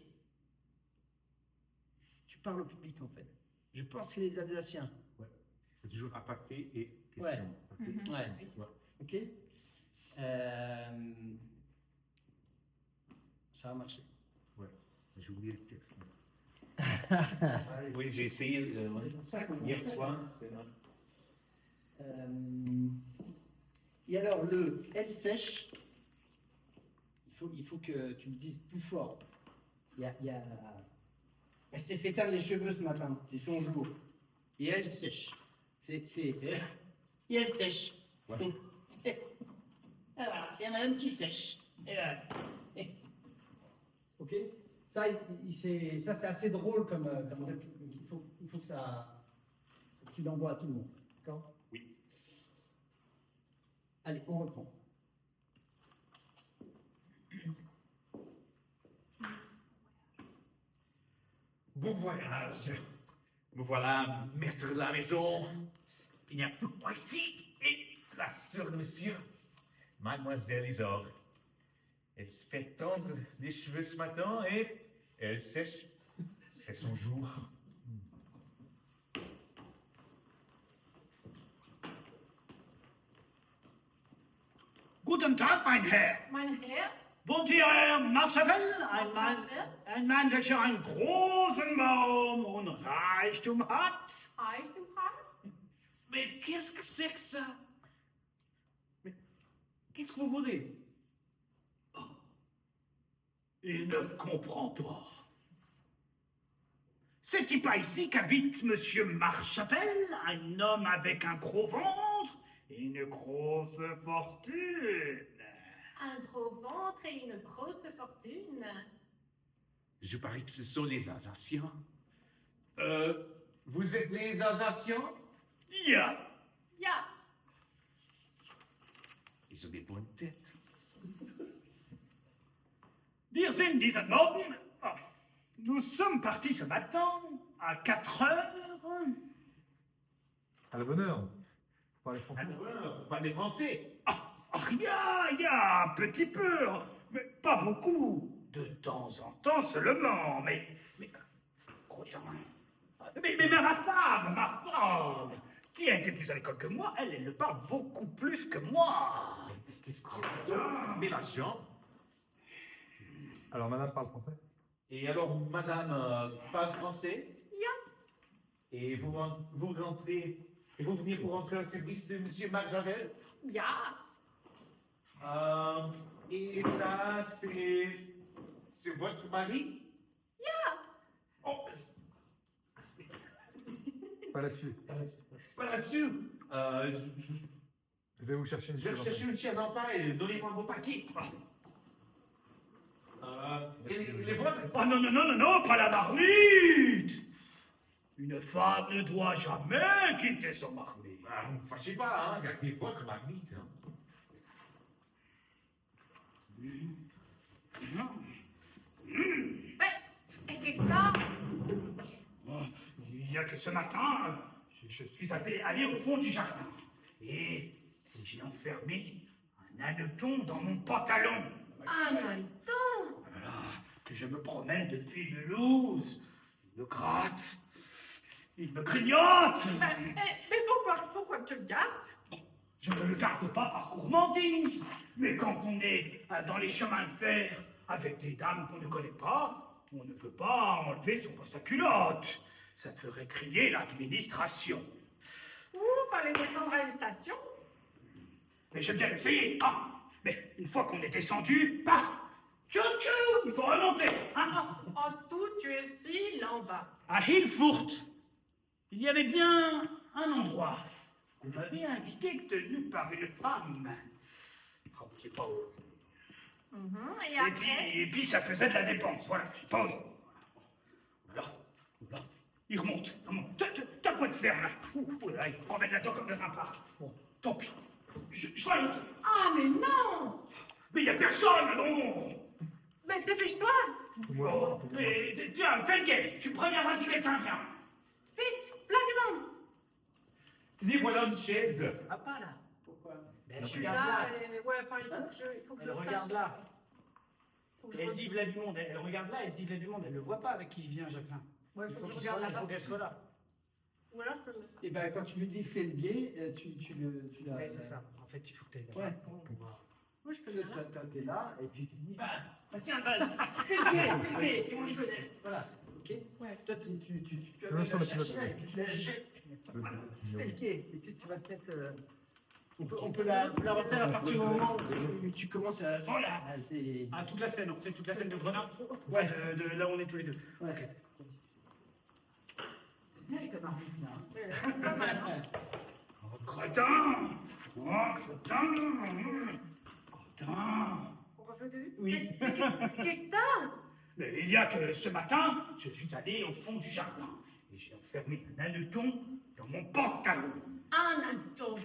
Tu parles au public, en fait. Je pense que c'est les Alsaciens. C'est toujours aparté et question. Ouais. Aparté. Ouais. Oui, c'est ça. Ok. Ça va marcher. J'ai oublié le texte. Oui, j'ai essayé hier soir. C'est vrai. Et alors, le elle sèche, il faut que tu le dises plus fort. Elle s'est fait teindre les cheveux ce matin, c'est son jour. Et elle sèche. Et elle sèche. Ouais. Et voilà, il y a madame qui sèche. Et voilà. Ok. Ça, c'est assez drôle comme réplique. Donc il faut que tu l'envoies à tout le monde. D'accord? Oui. Allez, on reprend. Bon voyage. Me voilà maître de la maison. Il n'y a plus que moi ici. Et la sœur de monsieur, mademoiselle Isor. Elle se fait tendre les cheveux ce matin et elle sèche. C'est son jour. Guten Tag, mein Herr. Mein Herr, Wollt ihr Marschall? Ein Mann, welcher einen großen Baum und Reichtum hat. Reichtum hat? Mais qu'est-ce que c'est que ça? Mais qu'est-ce que vous voulez? Il ne comprend pas. C'est-il pas ici qu'habite Monsieur Marchapelle, un homme avec un gros ventre et une grosse fortune? Un gros ventre et une grosse fortune. Je parie que ce sont les Alsaciens. Vous êtes les Alsaciens? Ja, Ja, Ils ont des bonnes têtes. wir sind diesen Morgen. Nous sommes partis ce matin à 4 heures. À la bonne heure. Parlez français. Ah, ouais, faut parler français. Il y a un petit peu, mais pas beaucoup. De temps en temps seulement, mais ma femme, qui a été plus à l'école que moi, elle le parle beaucoup plus que moi. Qu'est-ce qu'on a? Mais l'argent. Alors, madame parle français? Et alors, madame parle français? Et vous rentrez, et vous venez pour rentrer au service de monsieur Marjavel? ja. Et ça, c'est votre mari? Oh, Pas là-dessus. pas là-dessus. Je vais vous chercher une Je vais chaise. chercher une chaise en paille, donnez-moi vos paquets. Et les vôtres? Oh non, pas la marmite. Une femme ne doit jamais quitter son marmite. Bah, vous ne fâchez pas, hein, gardez votre marmite. Hein. Et quelque temps, Il y a que ce matin, je suis allé au fond du jardin et j'ai enfermé un hanneton dans mon pantalon. un hanneton. Voilà, que je me promène depuis Mulhouse. Il me gratte, il me grignote. Mais pourquoi tu le gardes? Je ne le garde pas par gourmandise, mais quand on est dans les chemins de fer avec des dames qu'on ne connaît pas, on ne peut pas enlever son passe-culotte. Ça ferait crier l'administration. Fallait descendre à une station. Mais j'ai bien essayé. Mais une fois qu'on est descendu, paf, tchou, il faut remonter. En tout, tu es si en bas. À Hilfurt, il y avait bien un endroit. Vous m'avez indiqué tenu par une femme. J'ai pas osé. Et après? Et puis ça faisait de la dépense. Voilà, j'ai pas osé. Voilà. Il remonte. T'as quoi de faire là? Là, il se promène là-dedans comme dans un parc. Bon, tant pis. Je vais monter. Ah, mais non! Mais il n'y a personne, non! Mais dépêche-toi! Oh, mais tiens, fais le guet. Je suis premier à voir si quelqu'un vient. Vite! Plein du monde! Tenez, voilà une chaise. Ah, pas là. Pourquoi? Je suis Là, là. ouais, enfin, il faut que je Elle sache. regarde là. Faut que je Elle re- dit V'là du monde. Elle regarde là, elle dit V'là du monde. Elle le voit pas avec qui vient, Jacqueline. Ouais, Il faut faut que je qu'il regarde soit- il là-bas. faut qu'elle soit là. Ou alors je peux me... Et ben quand tu lui dis fais le guet, tu l'as. Ouais, c'est ça. En fait, il faut que tu ailles là. Ouais. Pour voir. Moi, je peux le faire. T'es là, et puis tu dis. Tiens, fais le guet, et moi je faisais. Voilà, ok? Ouais. Toi, tu Non, vas sur la le pilote. chercher, tu la jettes. Fais le guet, et tu vas te mettre. On On peut la refaire à partir du moment où tu commences à. Voilà. Ah, c'est. Ah, toute la scène, on fait toute la scène de Grenade. Ouais. De là où on est tous les deux. Ouais. C'est bien avec ta marmite là. Pas mal, hein? Oh, crétin! On refait au début? Oui. Quelque temps? Mais il y a que ce matin, je suis allé au fond du jardin et j'ai enfermé un hanneton dans mon pantalon. Un hanneton.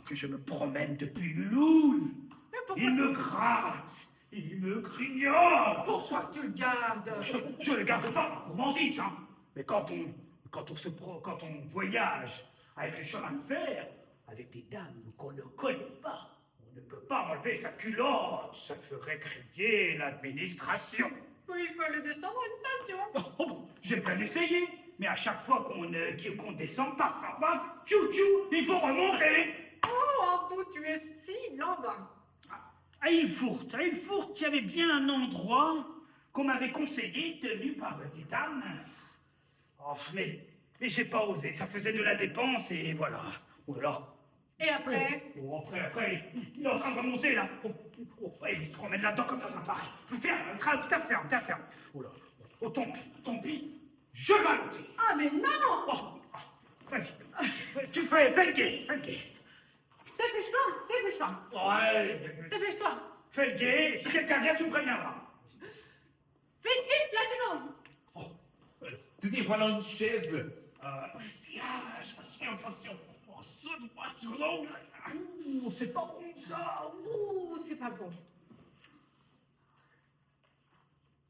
Que je me promène depuis Mulhouse. Mais pourquoi? Il me gratte, il me grignote. Pourquoi tu le gardes? Je ne le garde pas par gourmandise, hein. Mais quand on voyage avec les chemins de fer, avec des dames qu'on ne connaît pas, on ne peut pas enlever sa culotte. Ça ferait crier l'administration. Oui, il fallait descendre à une station. Oh, bon, j'ai bien essayé, mais à chaque fois qu'on descend, paf, paf, paf, tchou, tchou, il faut remonter. Oh, en tout, tu es si en bas. À Ilfourt, il y avait bien un endroit qu'on m'avait conseillé, tenu par une dame. Oh, mais j'ai pas osé, ça faisait de la dépense et voilà. Oh là là. Et après? Oh, après, il est en train de remonter là. Ouais, il se promène là-dedans comme dans un parc. Ferme, ferme. Oh là. Oh, tant pis, je vais à l'hôtel. Ah, mais non! Oh, vas-y, tu fais le guet. Dépêche-toi. Ouais, Dépêche-toi. fais le guet, et si quelqu'un vient, tu me préviendras. Vite, là, c'est bon. Tenez, voilà une chaise. Attention. Oh, saute-moi sur l'eau. Ouh, c'est pas bon ça. Ouh, c'est pas bon.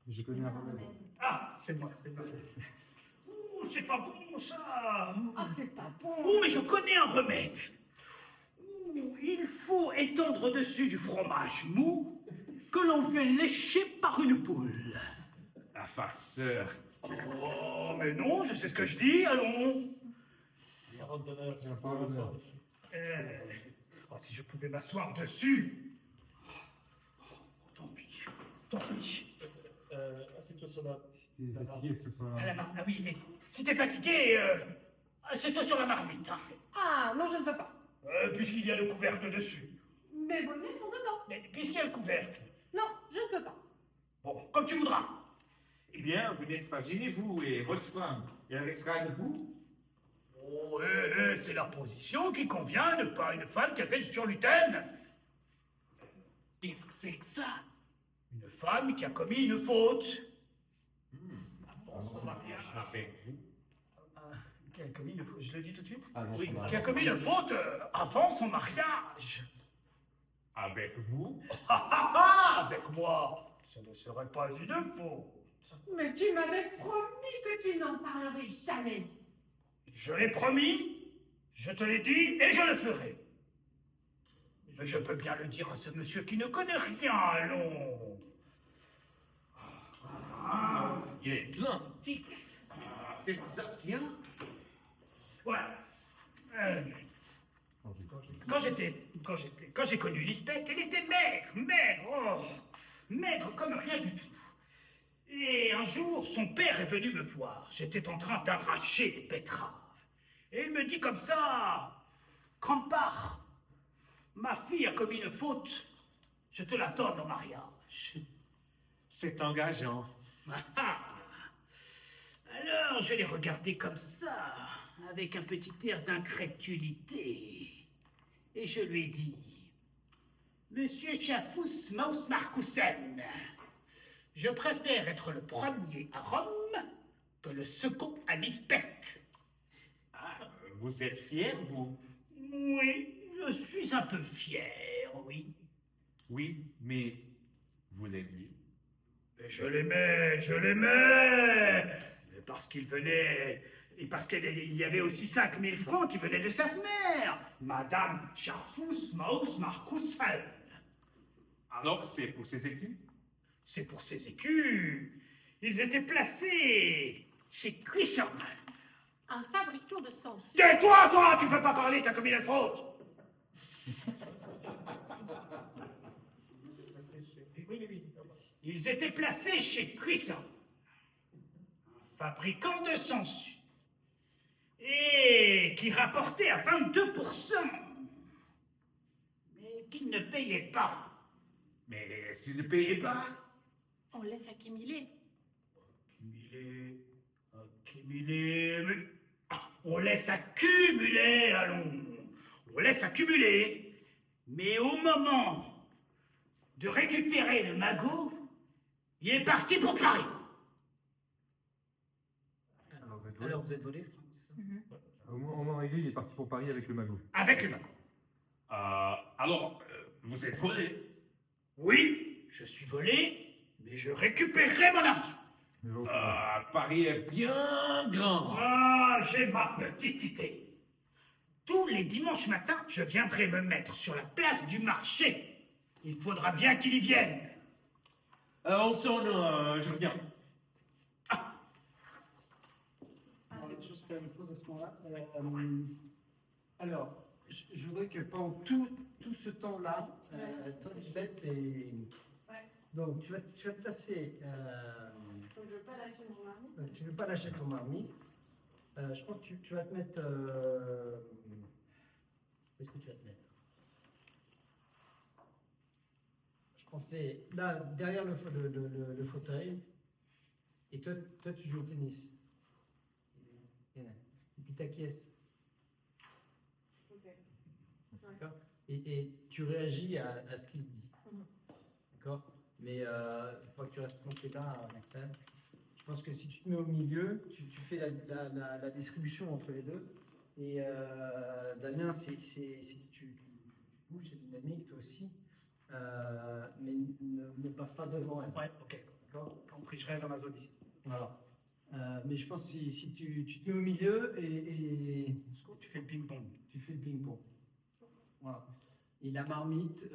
Je connais un remède. Ah, c'est moi. Ouh, c'est pas bon ça. Ah, c'est pas bon. Ouh, mais je connais un remède. Ouh, il faut étendre dessus du fromage mou que l'on fait lécher par une poule. La farceur. Oh, mais non, je sais ce que je dis, allons. Oh, si je pouvais m'asseoir dessus. Tant pis. Assieds-toi sur la. T'es fatigué ce soir. Ah oui, mais si t'es fatigué, assieds-toi sur la marmite. Hein. Ah, non, je ne veux pas. Puisqu'il y a le couvercle dessus. Mes bonnets sont dedans. Mais puisqu'il y a le couvercle. Non, je ne veux pas. Bon, comme tu voudras. Eh bien, vous n'êtes pas gêné, vous et votre femme. Elle restera debout. Oh, c'est la position qui convient, ne pas une femme qui a fait du surlutaine. Qu'est-ce que c'est que ça? Une femme qui a commis une faute. Son mariage avec vous. Qui a commis une faute, je le dis tout de suite? Oui, Qui a commis une faute avant son mariage. Avec vous. Avec moi, ce ne serait pas une faute. Mais tu m'avais promis que tu n'en parlerais jamais. Je l'ai promis, je te l'ai dit et je le ferai. Mais je peux bien le dire à ce monsieur qui ne connaît rien, allons. Il est atlantique. C'est ancien. Ouais. Quand j'ai connu Lisbeth, elle était maigre comme rien du tout. Et un jour, son père est venu me voir. J'étais en train d'arracher des betteraves. Et il me dit comme ça, Grand-père, ma fille a commis une faute. Je te la donne au mariage. C'est engageant. Alors, je l'ai regardé comme ça, avec un petit air d'incrédulité. Et je lui ai dit, Monsieur Schaffus Maus Markussen, je préfère être le premier à Rome que le second à Lisbeth. Ah, vous êtes fier, vous? Oui, je suis un peu fier, oui. Oui, mais vous l'aimiez? Mais je l'aimais. Mais parce qu'il venait, et parce qu'il y avait aussi 5000 francs qui venaient de sa mère, Madame Schaffus Maus Markussen. Alors, c'est pour ses écus? C'est pour ses écus. Ils étaient placés chez Cuisson. Un fabricant de sangsues. Tais-toi, toi, tu peux pas parler, t'as commis une faute. Ils étaient placés chez Cuisson, un fabricant de sangsues, et qui rapportait à 22%, mais qui ne payait pas. Mais s'il ne payait pas? On laisse accumuler. Accumuler, mais... On laisse accumuler, allons. On laisse accumuler. Mais au moment de récupérer le magot, il est parti pour Paris. Alors vous êtes volé, je crois, c'est ça? Au moment réglé, il est parti pour Paris avec le magot. Avec le magot. Alors, vous êtes volé? Oui, je suis volé, mais je récupérerai mon argent. Paris est bien grand. Ah, j'ai ma petite idée. Tous les dimanches matins, je viendrai me mettre sur la place du marché. Il faudra bien qu'il y vienne. On sonne, je reviens. Alors, je fais une pause à ce moment-là. Alors, je voudrais que pendant tout ce temps-là, toi, Lisbeth, Ouais. donc tu vas te placer. Donc, je veux pas lâcher mon mari. Tu ne veux pas lâcher ton marmite. Je pense que tu vas te mettre. Où est-ce que tu vas te mettre? Je pensais là, derrière le fauteuil. Et toi, tu joues au tennis. Et puis t'acquiesces. Ok. D'accord. Et tu réagis à ce qui se dit. D'accord. Mais il faut pas que tu restes planté là, Axel. Je pense que si tu te mets au milieu, tu fais la distribution entre les deux. Et Damien, c'est tu bouges, c'est dynamique, toi aussi. Mais ne passe pas devant elle. Ouais, ok. D'accord. Compris, je reste dans ma zone ici. Voilà. Mais je pense que si tu te mets au milieu et Tu fais le ping-pong. tu fais le ping-pong. Voilà. Et la marmite, est-ce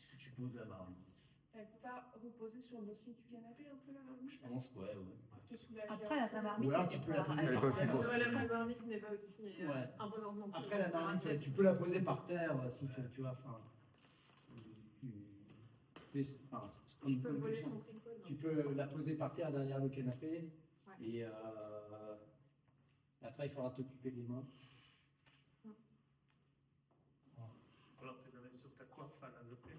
que tu poses la marmite? Elle peut pas reposer sur le dossier du canapé un peu là, la bouche? Je pense, ouais. Pour te soulager. Après, la marmite, Ou alors tu peux la poser Elle est par pas terre. plus grosse. Ouais, la marmite n'est pas aussi Ouais. imposante non plus. Après la marmite, tu peux la poser par terre si tu vas. Enfin, Tu peux voler son tricot. tu peux la poser par terre derrière le canapé. Ouais. Et après, il faudra t'occuper des mains. Alors, tu le mets sur ta coiffe à la Zofée.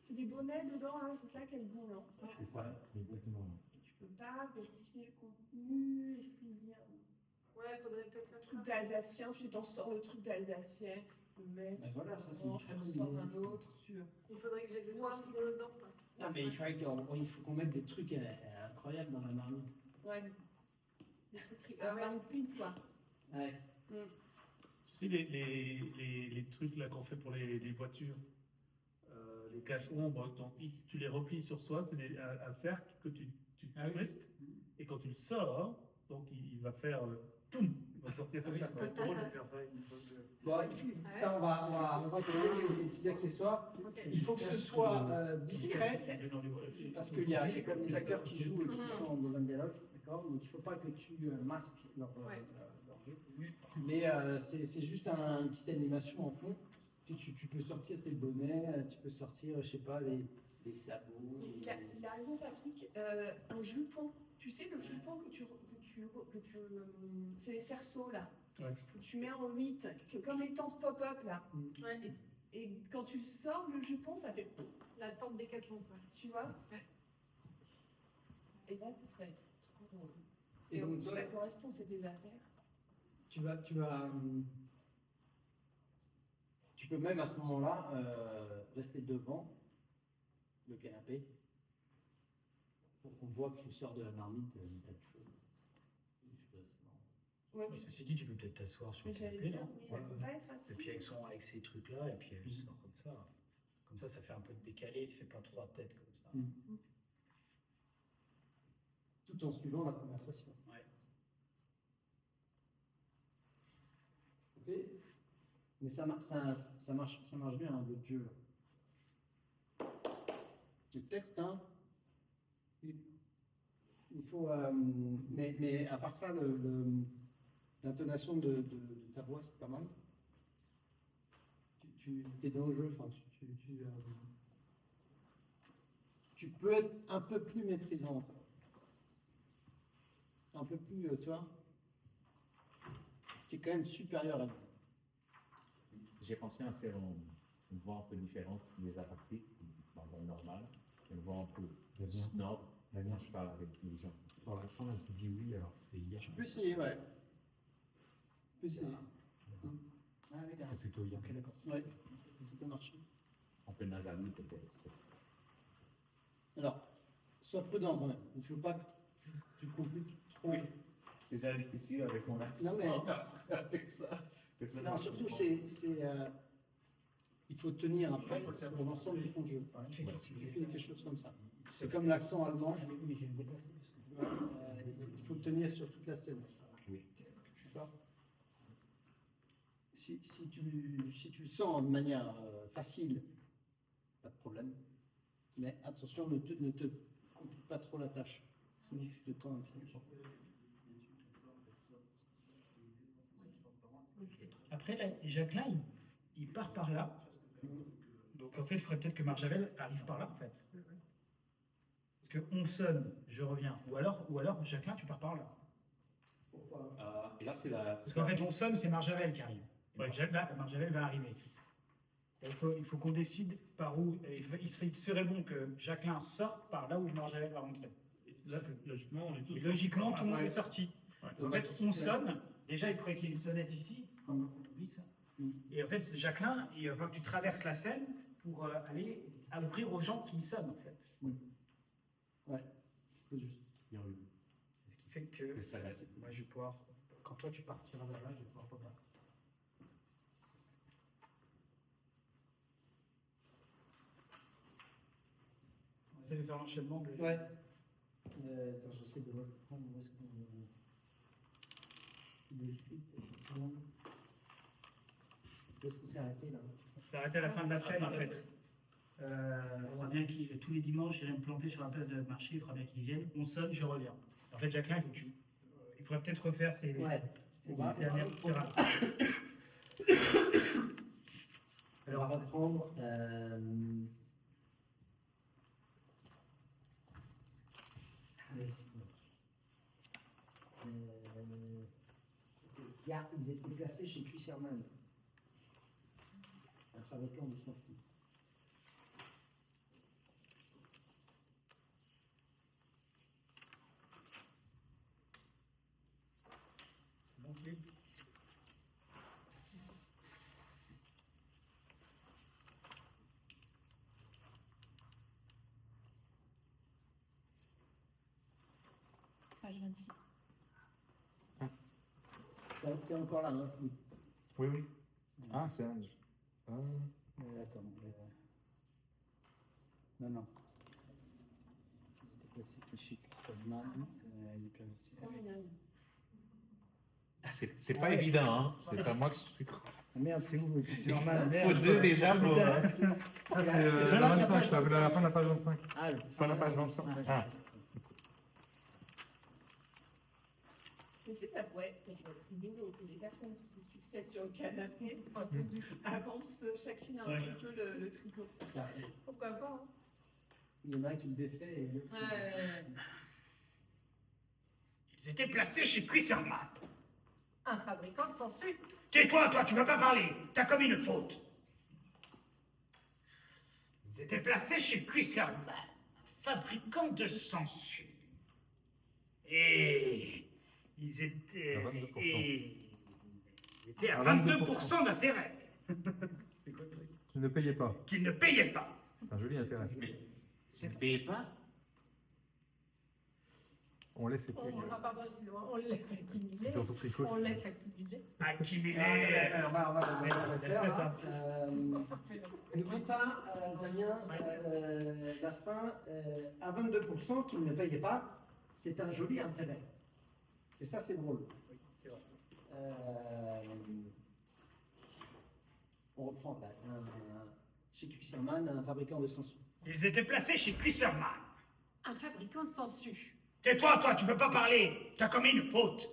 C'est des bonnets dedans, hein, c'est ça qu'elle dit, non? C'est ça, exactement. Tu peux pas vérifier le contenu, essayer Ouais, faudrait peut-être un truc d'Alsacien, tu t'en sors le truc d'Alsacien, tu peux le mettre. Ben voilà, ça c'est tu une très bonne sors idée. un autre sur. Il faudrait que j'ai des trois frigo dedans. Non, mais il faut qu'on mette des trucs incroyables dans la marmite. Ouais. Des trucs marmite pinte, quoi. Ouais. Tu sais, les trucs là qu'on fait pour les voitures, les caches-ombres, donc, tu les replies sur soi, c'est un cercle que tu twistes, et quand tu le sors, donc il va faire poum, il va sortir comme ça. Ça peut être drôle de faire ça. Bon, ça, on va te donner des petits accessoires. Il faut que ce soit discret, parce qu'il y a quand même des acteurs qui jouent et qui sont dans un dialogue, d'accord? Donc il ne faut pas que tu masques leur jeu. Mais c'est juste une petite animation en fond. Puis tu peux sortir tes bonnets, tu peux sortir, je sais pas, les sabots. Il a raison, Patrick. Un jupon, tu sais, le jupon c'est les cerceaux là, que tu mets en 8, comme les tentes pop-up là. Ouais, et quand tu sors le jupon, ça fait la tente Décathlon, quoi. Tu vois? Et là, ce serait trop drôle. Et donc, ça correspond, c'est des affaires. Tu peux même à ce moment-là rester devant le canapé pour qu'on voit que tu sors de la marmite une telle chose. Ouais, Mais ceci dit, tu peux peut-être t'asseoir sur le mais j'allais canapé, dire, non? oui, elle peut pas être assise. Et puis avec ces trucs-là, et puis elle sort comme ça. Comme ça fait un peu de décalé, ça fait pas trois têtes comme ça. Tout en suivant la conversation. Ouais. Ok. Mais ça marche bien, hein, votre jeu. Le texte, hein. Il faut. Mais à part ça, l'intonation de ta voix, c'est pas mal. Tu es dans le jeu, enfin, tu peux être un peu plus méprisant. Un peu plus, tu vois. Tu es quand même supérieur à lui. J'ai pensé à faire une voix un peu différente des apartés, dans le normal, une voix un peu snob. Damien, Je parle avec les gens. pour l'instant, elle te dit oui, alors c'est hier. Tu peux essayer, ouais. Tu peux essayer. Ah oui, d'accord. C'est plutôt hier. Ok, d'accord. Ouais, ça peut marcher. Un peu nasalu peut-être. Alors, sois prudent quand même. Il ne faut pas que tu te compliques trop. C'est déjà difficile avec mon accent. Non, mais. avec ça. Non, surtout, il faut tenir après sur l'ensemble de ton jeu. Si tu fais quelque chose comme ça. C'est comme l'accent allemand. Il faut tenir sur toute la scène. Oui. D'accord. Si tu le sens de manière facile, pas de problème. Mais attention, ne te complique pas trop la tâche. Sinon, tu te tends un piège. Après, là, Jacqueline, il part par là. Donc en fait, il faudrait peut-être que Marjavel arrive par là, en fait. Parce que on sonne, je reviens. Ou alors Jacqueline, tu pars par là. Pourquoi? Et là, c'est la. Parce qu'en fait, on sonne, c'est Marjavel qui arrive. Marjavel va arriver. Il faut qu'on décide par où. Il serait bon que Jacqueline sorte par là où Marjavel va rentrer. Là, logiquement, on est tous. Et logiquement, tout le monde est sorti. Ouais. En fait, on sonne. Déjà, il faudrait qu'il y ait une sonnette ici. On oublie ça. Et en fait, Jacqueline, il va falloir que tu traverses la scène pour aller ouvrir aux gens qui sonnent, en fait. Ouais, c'est juste. Ce qui fait que moi, je vais pouvoir. Quand toi, tu partiras vers là, je vais pouvoir pas. On essaie de faire l'enchaînement. Ouais. Attends, j'essaie de reprendre où est-ce qu'on. De suite. Où est-ce qu'on s'est arrêté là? On s'est arrêté à la fin de la scène, en fait. Il faudra bien tous les dimanches, j'irai me planter sur la place de marché, il faudra bien qu'ils viennent. On sonne, je reviens. En fait, Jacqueline, il faudrait peut-être refaire ces dernières thérapies. Alors, on va reprendre. Ils étaient placés chez Cuisserman, un fabricant de sans-fou. Page 26. T'es encore là, hein, Philippe? Oui, oui. Ah, c'est un. Attends. Non. C'était placé chez Cuisserman. Il est placé. C'est pas évident, hein. C'est pas moi qui suis. Ah merde, c'est où Cuisserman? Faut deux déjà pour. La fin de la page 25. Ah, Fin de la page 25. Ah. Mais tu sais, ça pourrait être rigolo que les personnes qui se succèdent sur le canapé avancent chacune un petit peu le tricot. Pourquoi pas, hein? Il y en a un qui le défait et l'autre. Ils étaient placés chez Cuisserman. Un fabricant de sangsue. Tais-toi, toi, tu ne peux pas parler. T'as commis une faute. Ils étaient placés chez Cuisserman, un fabricant de sangsue. Et ils étaient À 22%. ils étaient à 22% d'intérêt. C'est quoi le truc? Je ne payais pas. Qu'ils ne payaient pas. C'est un joli intérêt. Tu ne payes pas? On laisse les prix. Pardon, excusez-moi, on le laisse accumuler. Surtout tricot. On le laisse accumuler. Accumuler. On va le faire. Là. N'oublie pas, Damien, la fin à 22% qu'il ne payait pas, c'est un joli intérêt. Et ça, c'est drôle. Oui, c'est vrai. On reprend là. Chez Cuisserman, un fabricant de sangsue. Ils étaient placés chez Cuisserman. Un fabricant de sangsue. Tais-toi, toi, tu peux pas parler. T'as commis une faute.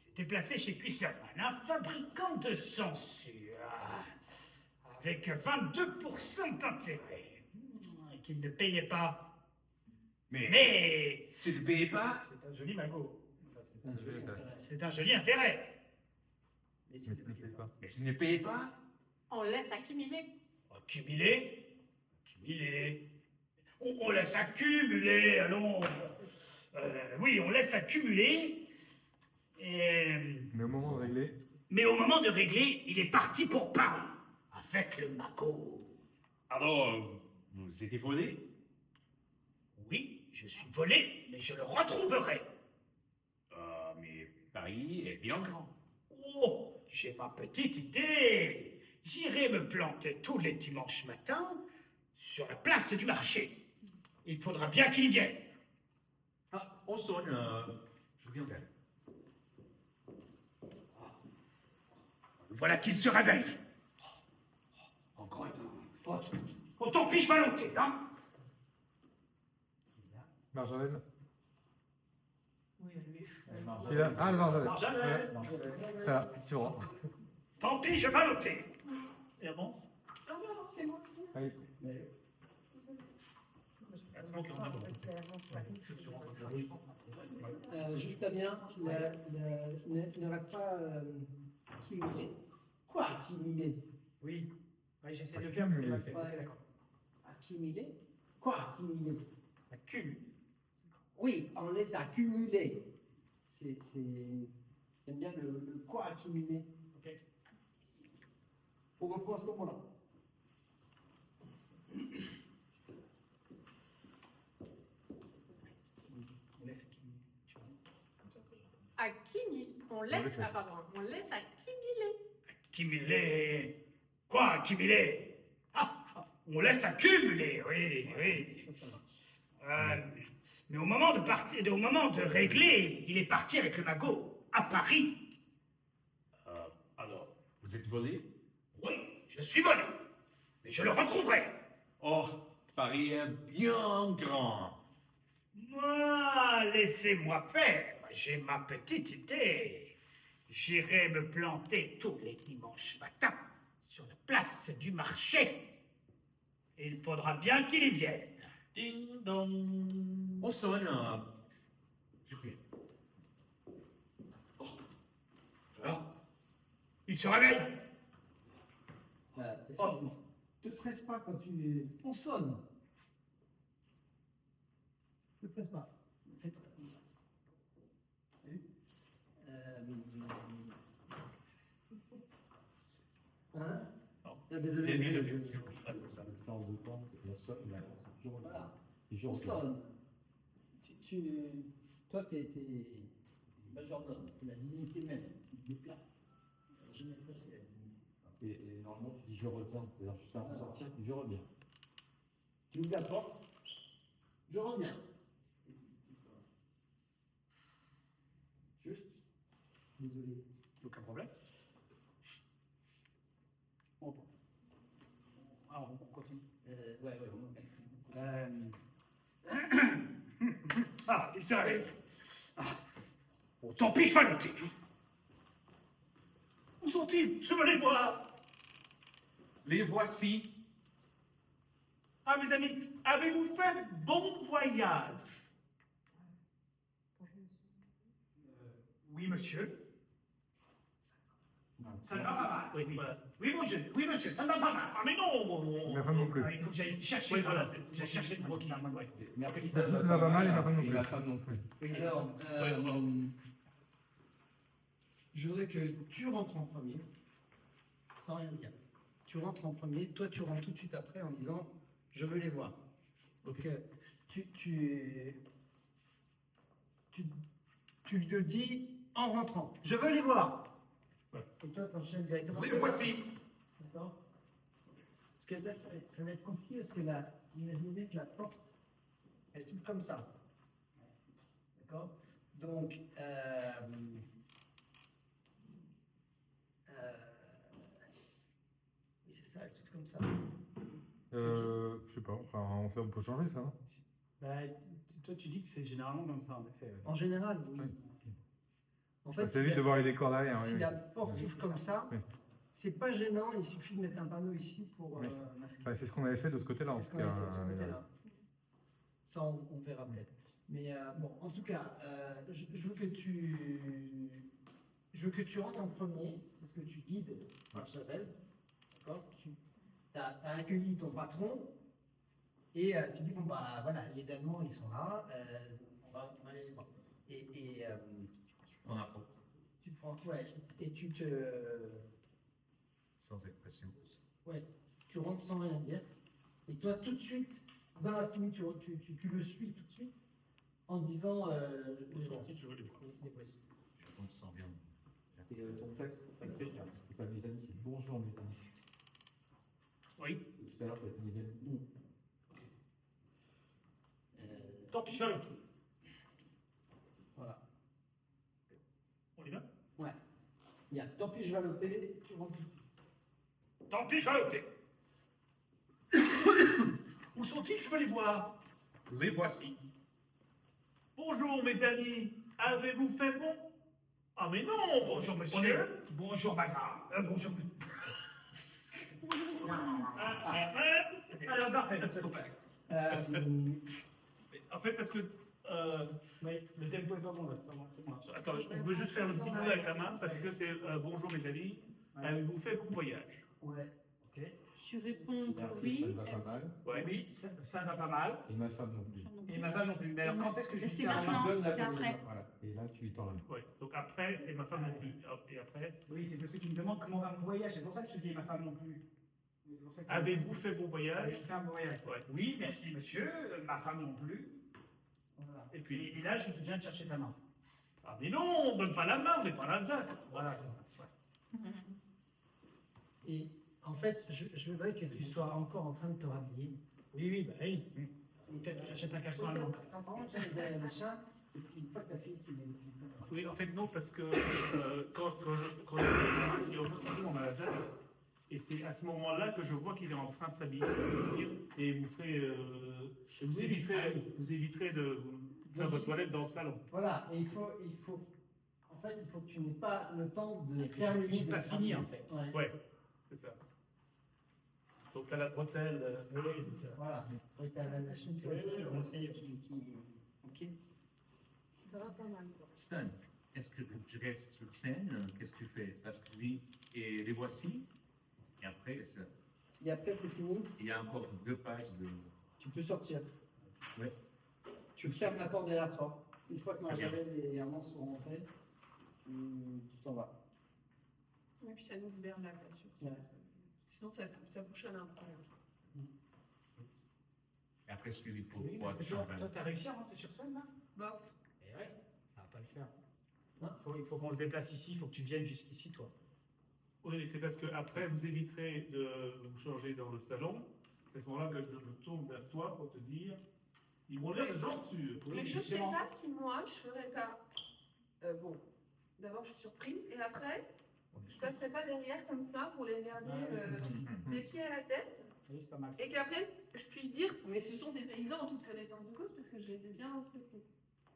Ils étaient placés chez Cuisserman, un fabricant de sangsue. Avec 22% d'intérêt. Qu'ils ne payaient pas. Mais Tu ne payais pas? C'est un joli magot. Enfin, Un joli intérêt. c'est un joli intérêt. mais Mais tu ne payes pas. Mais tu ne payais pas? On le laisse accumuler. Accumuler. On laisse accumuler, allons. Oui, on laisse accumuler. Mais au moment de régler, Mais au moment de régler, il est parti pour Paris. Avec le magot. Alors, vous étiez volé? Oui, je suis volé, mais je le retrouverai. Mais Paris est bien grand. Oh, j'ai ma petite idée. J'irai me planter tous les dimanches matins sur la place du marché. Il faudra bien qu'il y vienne. Ah, on sonne. Je viens d'elle. Voilà qu'il se réveille. Encore une Autant puis-je volonté, hein? Marjolaine, Il a... Ah, non, Marjolaine. ça va, tu vois. Tant pis, je vais noter. Et avance. Ah non, c'est moi aussi. Allez. C'est bon, on a bon. Juste à bien, ne rate pas accumuler. Quoi accumuler? Oui, ouais, j'essaie de le faire, mais c'est pas fait. Ouais. D'accord. Accumuler? Quoi accumuler? Accumule. Oui, on les a cumulés. J'aime bien le quoi accumuler. Ok. On reprend à ce moment-là. On laisse accumuler. Tu vois, comme ça. On laisse, ah pardon, on laisse accumuler. Accumuler. Quoi, accumuler? On laisse accumuler, oui, oui. Mais au moment de partir, au moment de régler, il est parti avec le magot à Paris. Alors, vous êtes volé? Oui, je suis volé, mais je le retrouverai. Oh, Paris est bien grand. Laissez-moi faire, j'ai ma petite idée. J'irai me planter tous les dimanches matins sur la place du marché. Il faudra bien qu'il y vienne. Ding dong. On sonne. Je prie. Alors, il se réveille. Ne te presse pas quand on sonne. Ne te presse pas. Fais-toi. Hein? Désolé. Voilà. On sonne. Toi, t'es majordome, t'es la dignité même, des plats. Je n'ai pas la dignité. Et normalement, tu dis je reviens, c'est-à-dire je fais un sortir, puis je reviens. Tu ouvres la porte, je reviens. Juste. Désolé. Aucun problème. Alors, on continue. Ouais. Il se réveille. Bon, tant pis, je vais noter. Où sont-ils? Je veux les voir. Les voici. Ah, mes amis, avez-vous fait bon voyage? Oui, monsieur. Ça ne va pas mal. Oui, oui, monsieur, ça ne va pas mal. Ah, mais non! Ma femme non plus. Il faut que j'aille chercher. Oui, voilà, j'aille chercher le gros qui m'a ouais. Mais après, Ça ne va pas mal et ma femme non Et plus. ma femme non plus. Alors, je voudrais que tu rentres en premier, sans rien dire. Tu rentres en premier, toi tu rentres tout de suite après en disant je veux les voir. Donc tu le dis en rentrant. Je veux les voir. Et toi t'enchaînes directement. Les voici. D'accord. Parce que là ça va être compliqué parce que là, imaginez que la porte elle s'ouvre comme ça. D'accord. Donc oui, c'est ça, elle s'ouvre comme ça. Je sais pas, enfin, on peut changer ça, non? Bah, toi, tu dis que c'est généralement comme ça, en effet. En général, oui. En fait, Ça évite de voir les décors derrière. si oui. la porte s'ouvre comme ça, Oui. c'est pas gênant, il suffit de mettre un panneau ici pour masquer. Enfin, c'est ce qu'on avait fait de ce côté-là. C'est ce qu'on avait fait de ce côté-là. Ça, on verra peut-être. Mais bon, en tout cas, je veux que tu rentres en premier, parce que tu guides Marchavel. D'accord. Tu as accueilli ton patron, et tu dis, bon, bah voilà, les Allemands, ils sont là, on va aller les voir. Et On apporte. tu prends, ouais, et tu te... Sans expression. Ouais, tu rentres sans rien dire. Et toi, tout de suite, dans la foulée, tu le suis tout de suite en disant. Je veux les voir. Les voici. Je me sens bien. Et ton texte, ça le fait, c'est pas mes amis, c'est bonjour mes amis. Oui. C'est tout à l'heure, tu as dit mes amis. Tant pis, je vais noter. Voilà. On y va? Ouais. Il y a tant pis, je vais loper, tu rentres tout de suite. Tant pis, je vais noter. Où sont-ils? Je veux les voir. Les voici. Bonjour mes amis, avez-vous fait bon? Ah mais non, bonjour monsieur. Bonjour, madame. Bonjour. Alors, parfait. En fait, parce que. Oui, le tempo est pas bon là, c'est pas bon. C'est bon. Attends, je veux juste faire le petit coup avec la main parce que c'est bonjour mes amis, avez-vous fait bon voyage? Ouais, ok. Je réponds que Merci, oui. ça va pas mal. Ouais. Oui, ça va pas mal. Et ma femme non plus. Et ma femme non plus. Mais alors, quand est-ce que je Mais lui c'est tiens la maintenant. main? Tu donnes la c'est poignée de après. main, voilà. Et là, tu lui tends la main. Ouais. Donc après, et ma femme non plus. Et après, Oui, c'est parce que tu me demandes comment va mon voyage. C'est pour ça que je te dis ma femme non plus. C'est pour ça que- avez-vous fait bon voyage? Je fais un bon voyage. Ouais. Oui, merci monsieur. Ma femme non plus. Voilà. Et puis, Et là, je viens de chercher ta main. ah mais non, on donne pas la main, on n'est pas l'Alsace. Voilà, c'est ça. Ouais. Et en fait, je voudrais que tu sois encore en train de te rhabiller. Oui, oui, bah oui. Peut-être que j'achète un caleçon allemand. T'entends, j'allais derrière le chat, et puis une fois que ta fille, tu l'as. Oui, en fait non, parce que quand je dis au Kosovo, on a l'Alsace, et c'est à ce moment-là que je vois qu'il est en train de s'habiller, et vous ferez, vous éviterez de faire votre toilette dans le salon. Voilà, et il faut, en fait, il faut que tu n'aies pas le temps de terminer. J'ai pas de fini, travailler. en fait. Ouais. Ouais, c'est ça. Donc t'as la bretelle. Oui, c'est ça. Voilà. Oui, t'as la machine sur le fil, on sait ok. Ça va pas mal. Stan, est-ce que je reste sur scène? Qu'est-ce que tu fais? Parce que oui, et les voici. Et après, Et après, c'est fini, il y a encore 2 pages de. tu peux sortir. Ouais. Tu fermes la porte derrière toi. Une fois que Très bien. Marjolaine et Herman sont rentrés, tu t'en vas. Et puis ça nous libère là, bien sûr. Ouais. Sinon, ça bouchonne un peu. Et après, suivi pour Oui, parce que trois toi, t'as réussi à rentrer sur scène là? Bof. Eh ouais, ça va pas le faire. Il faut qu'on se déplace ici, il faut que tu viennes jusqu'ici, toi. Oui, c'est parce que après vous éviterez de vous changer dans le salon. C'est à ce moment-là que je me tourne vers toi pour te dire, ils m'ont l'air de gens sûrs. Mais je sais pas si moi, je ferais pas. Bon, d'abord, je suis surprise, et après, je passerai pas derrière comme ça pour les regarder des pieds à la tête, Oui, c'est pas mal. et qu'après, je puisse dire, mais ce sont des paysans en toute connaissance de cause, parce que je les ai bien respectés.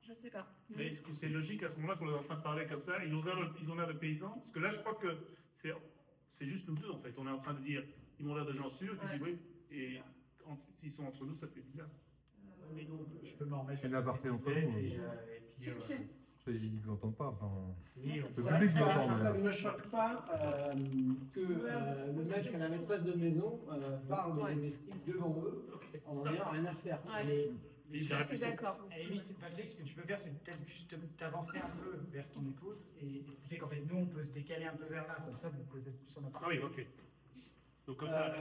Je sais pas. Mais est-ce que c'est logique à ce moment-là qu'on est en train de parler comme ça? Ils ont l'air de paysans? Parce que là, je crois que c'est juste nous deux, en fait. On est en train de dire, ils m'ont l'air de gens sûrs, tu dis oui, et s'ils sont entre nous, ça fait bizarre. Mais donc, je peux m'en remettre. C'est une aparté entre nous. Et puis, Ils ne l'entendent pas. Enfin, oui, le Ça public l'entend. ne mais- me choque pas que le mec et la maîtresse de maison parlent des domestiques devant eux en n'ayant rien à faire. Ouais. Et Je suis assez d'accord. À la limite, Patrick, ce que tu peux faire, c'est peut-être juste t'avancer un peu vers ton épouse, et ce qui fait qu'en fait, nous, on peut se décaler un peu vers là, comme ça, vous pouvez être plus en Ah oui, ok. Donc comme ça,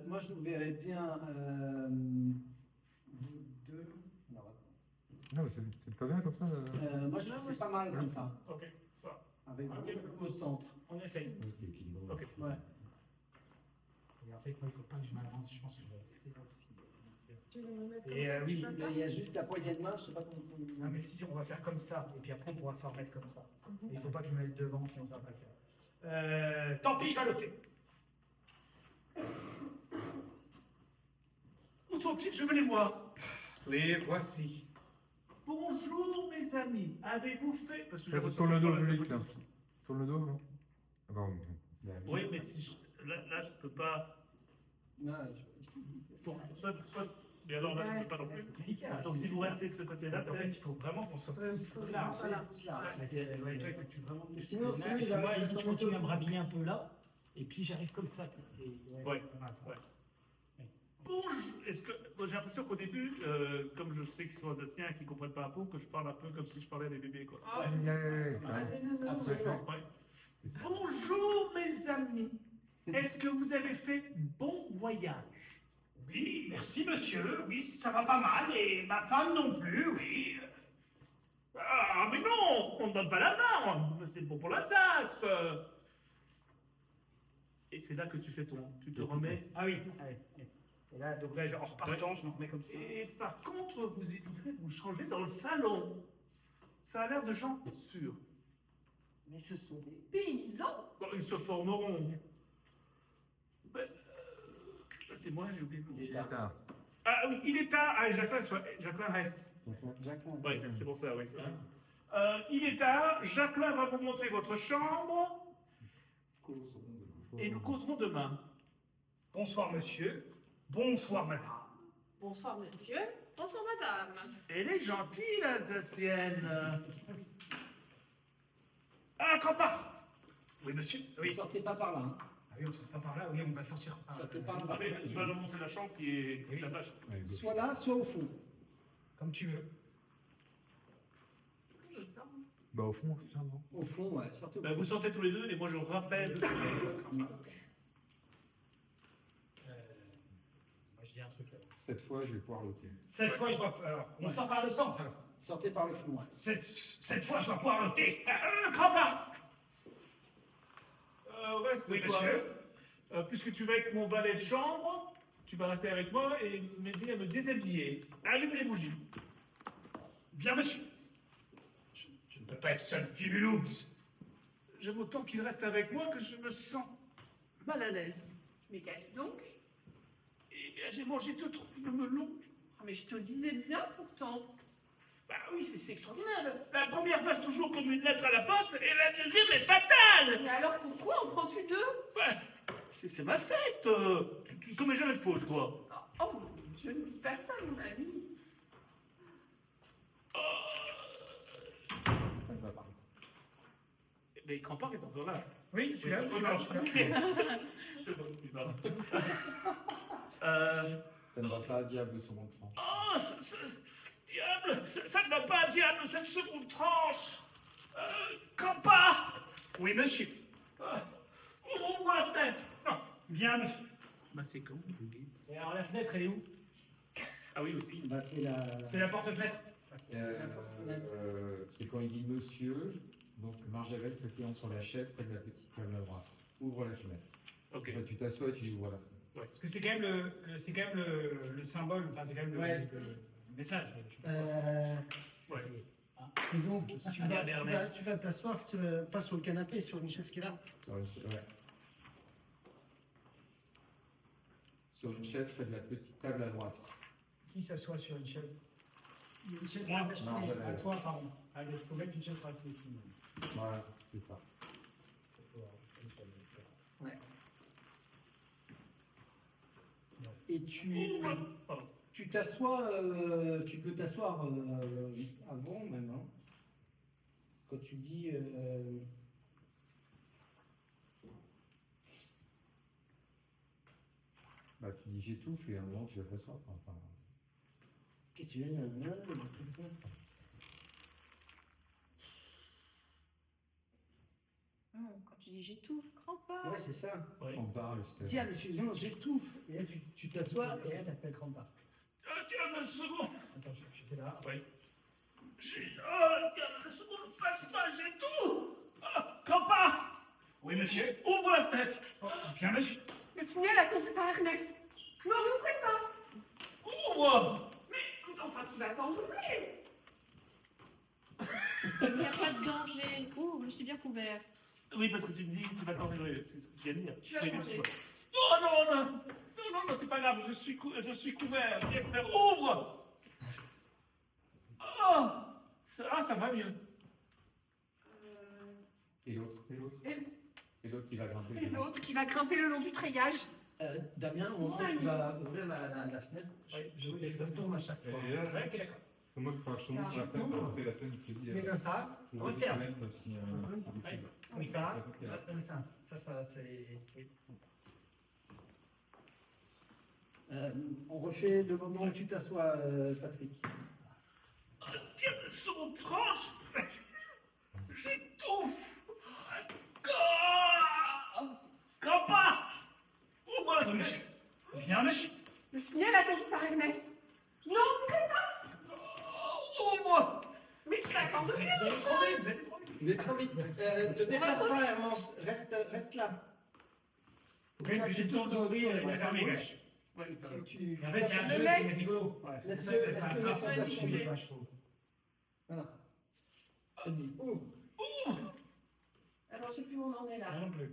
Moi, je vous verrais bien, vous deux. Alors, Non, mais c'est pas bien comme ça. moi, je trouve que c'est pas mal comme ça, ok, ça va. avec beaucoup au centre. On essaye. Ouais, c'est équilibré. Ok. Ouais. Et en fait, moi, il faut pas que je m'avance, je pense que je vais rester là aussi. Tu veux me mettre comme Et ça, oui, tu passes là Il y a juste la poignée de main, je sais pas comment. Non, mais si, on va faire comme ça, et puis après, on pourra s'en remettre comme ça. Et il faut pas que je me mette devant, sinon ça va pas le faire. Tant pis, je vais noter. Où sont-ils? Je veux les voir. Les voici. Bonjour mes amis, avez-vous fait... Parce que j'ai l'impression Tourne le que je dos, parle à Loïc, sa là. petite. Tourne le dos, non Ah, pardon. Oui, mais si là, je peux pas... Non, Soit... Mais alors là, je peux pas non plus. C'est délicat. Donc si vous restez de ce côté-là, En fait, il faut vraiment qu'on soit là. Voilà. Mais ouais, toi, il faut que tu vraiment. Sinon, Et puis il va- moi, il va je continue monter. à me rhabiller un peu là, et puis j'arrive comme ça. Ouais. Bonjour. Est-ce que moi, j'ai l'impression qu'au début, comme je sais qu'ils sont alsaciens et qu'ils comprennent pas un peu, que je parle un peu comme si je parlais des bébés, quoi. Ah, absolument. Ouais. Bonjour mes amis. Est-ce que vous avez fait bon voyage? Oui, merci monsieur, oui, ça va pas mal, et ma femme non plus, oui. Ah mais non, on ne donne pas la main. C'est bon pour l'Alsace. Et c'est là que tu fais tu te remets. Ah oui, et là, donc là, en repartant, je me remets comme ça. Et par contre, vous éviterez de vous changer dans le salon. Ça a l'air de gens sûrs. Mais ce sont des. paysans. Bon, ils se formeront. Ben, c'est moi, j'ai oublié. Il est tard. Ah oui, il est tard. Ah, Jacqueline reste. Jacqueline. Oui, c'est pour ça, oui. Il est tard, Jacqueline va vous montrer votre chambre et nous causerons demain. Bonsoir, monsieur. Bonsoir, madame. Bonsoir, monsieur. Bonsoir, madame. Elle est gentille, l'Alsacienne. Ah, Crampard. Oui, monsieur. Oui. Ne sortez pas par là. Hein. Ah oui, on ne sort pas par là, oui, on va sortir par là. Sortez par là. Ah, mais je vais leur montrer la chambre qui est là-bas. Soit là, soit au fond. Comme tu veux. Bah, au fond, c'est ça, non? Au fond, ouais. Sortez au Bah, fond. vous sortez tous les deux et moi je rappelle. Moi, je dis un truc là. Cette fois, je vais pouvoir loter. Cette fois, je vois. Alors, on sort par le centre. alors. Sortez par le fond, ouais. Cette fois, je vais pouvoir noter. Crampard. Reste, Oui, toi. monsieur. Puisque tu vas avec mon balai de chambre, tu vas rester avec moi et m'aider à me déshabiller. Allume les bougies. Bien, monsieur. Je ne peux pas être seul depuis Mulhouse. J'aime autant qu'il reste avec moi que je me sens mal à l'aise. Mais qu'est-ce donc? Et j'ai mangé tout trop de melon. Ah, mais je te le disais bien pourtant. Bah oui, c'est extraordinaire. La première passe toujours comme une lettre à la poste et la deuxième est fatale. Mais alors pourquoi en prends-tu deux? Bah, c'est ma fête. Tu commets jamais de faute, toi. Oh, je ne dis pas ça, mon ami. Ça ne va pas. Mais Crampard est encore là. Oui, je suis là. Ça ne va pas, diable, son bon tranche. Oh, diable, ça ne va pas, diable, cette seconde tranche. Crampard. Oui, monsieur. Ouvre la fenêtre. Non. Bien, monsieur. Bah c'est con. Et alors, la fenêtre, elle est où? Ah oui, aussi. Bah, c'est la... C'est la porte-fenêtre. C'est quand il dit monsieur, donc Marjavel s'asseyant sur la chaise près de la petite table à droite. Ouvre la fenêtre. Ok. Enfin, tu t'assois et tu ouvres la fenêtre. Parce que c'est quand même le symbole, enfin, c'est quand même Ouais. le message. Ouais. Et donc, tu vas, Ernest. tu vas t'asseoir pas sur le canapé, sur une chaise qui est là. Ouais. Sur une chaise près de la petite table à droite. Qui s'assoit sur une chaise? Une chaise Moi. à toi, pardon. Allez, il faut mettre une chaise pour tout le monde. Voilà, c'est ça. Ouais. Et tu t'assois, tu peux t'asseoir avant même, hein. Quand tu dis... Bah, tu dis j'étouffe et à un moment tu vas t'asseoir. Enfin, Qu'est-ce que tu veux? Quand tu dis j'étouffe, Crampard. Ouais, c'est ça. Crampard, je Tiens, monsieur, non, j'étouffe. Et là, tu t'assois et là, t'appelles Crampard. Tiens, une seconde. Attends, j'étais là. Oui. Tiens, une seconde, passe pas, j'ai tout. Crampard. Oui, monsieur. Ouvre la fenêtre. Bien, monsieur. Le signal attendu par Ernest. Non, n'ouvrez pas. Ouvre. Mais écoute, enfin, tu vas t'enrouler. Il n'y a pas de danger. Oh, je suis bien couvert. Oui, parce que tu me dis que tu vas t'enlever. C'est ce que tu viens de dire. Tu vas Oui, t'enlever. excuse-moi. Oh non, c'est pas grave, je suis couvert. Bien couvert. Ouvre. Oh, ça va mieux. Et l'autre Et l'autre qui va grimper. Et l'autre qui va grimper le long du treillage. Damien, on Ouais, tu vas ouvrir la fenêtre. Je retourne à chaque fois. Et là, c'est moi qui je te montre la fenêtre, c'est la scène qui dit. Mais comme ça, on referme. Oui, ça, ça, c'est... oui. On refait le moment où tu t'assois, Patrick. Tiens, sur mon tranche. J'étouffe. Crampard. Ouvre la fenêtre. Bien, monsieur. Le signal attendu par Ernest. Non, n'ouvrez pas. Ouvre. Mais tu t'attends de Vous allez trop vite, Vous êtes trop vite. Te déplace pas, Hermance. Reste là. Oui, mais j'ai tout entendu et la fermée. Ouais, En fait, il y a un Le jeu laisse. qui est rigolo. Ouais, Laisse-le, c'est laisse-le pas mettre grave. son place Je sur sais lui. pas, je trouve. Voilà. Vas-y, ouvre. Alors, je sais plus où on en est là. Moi non plus.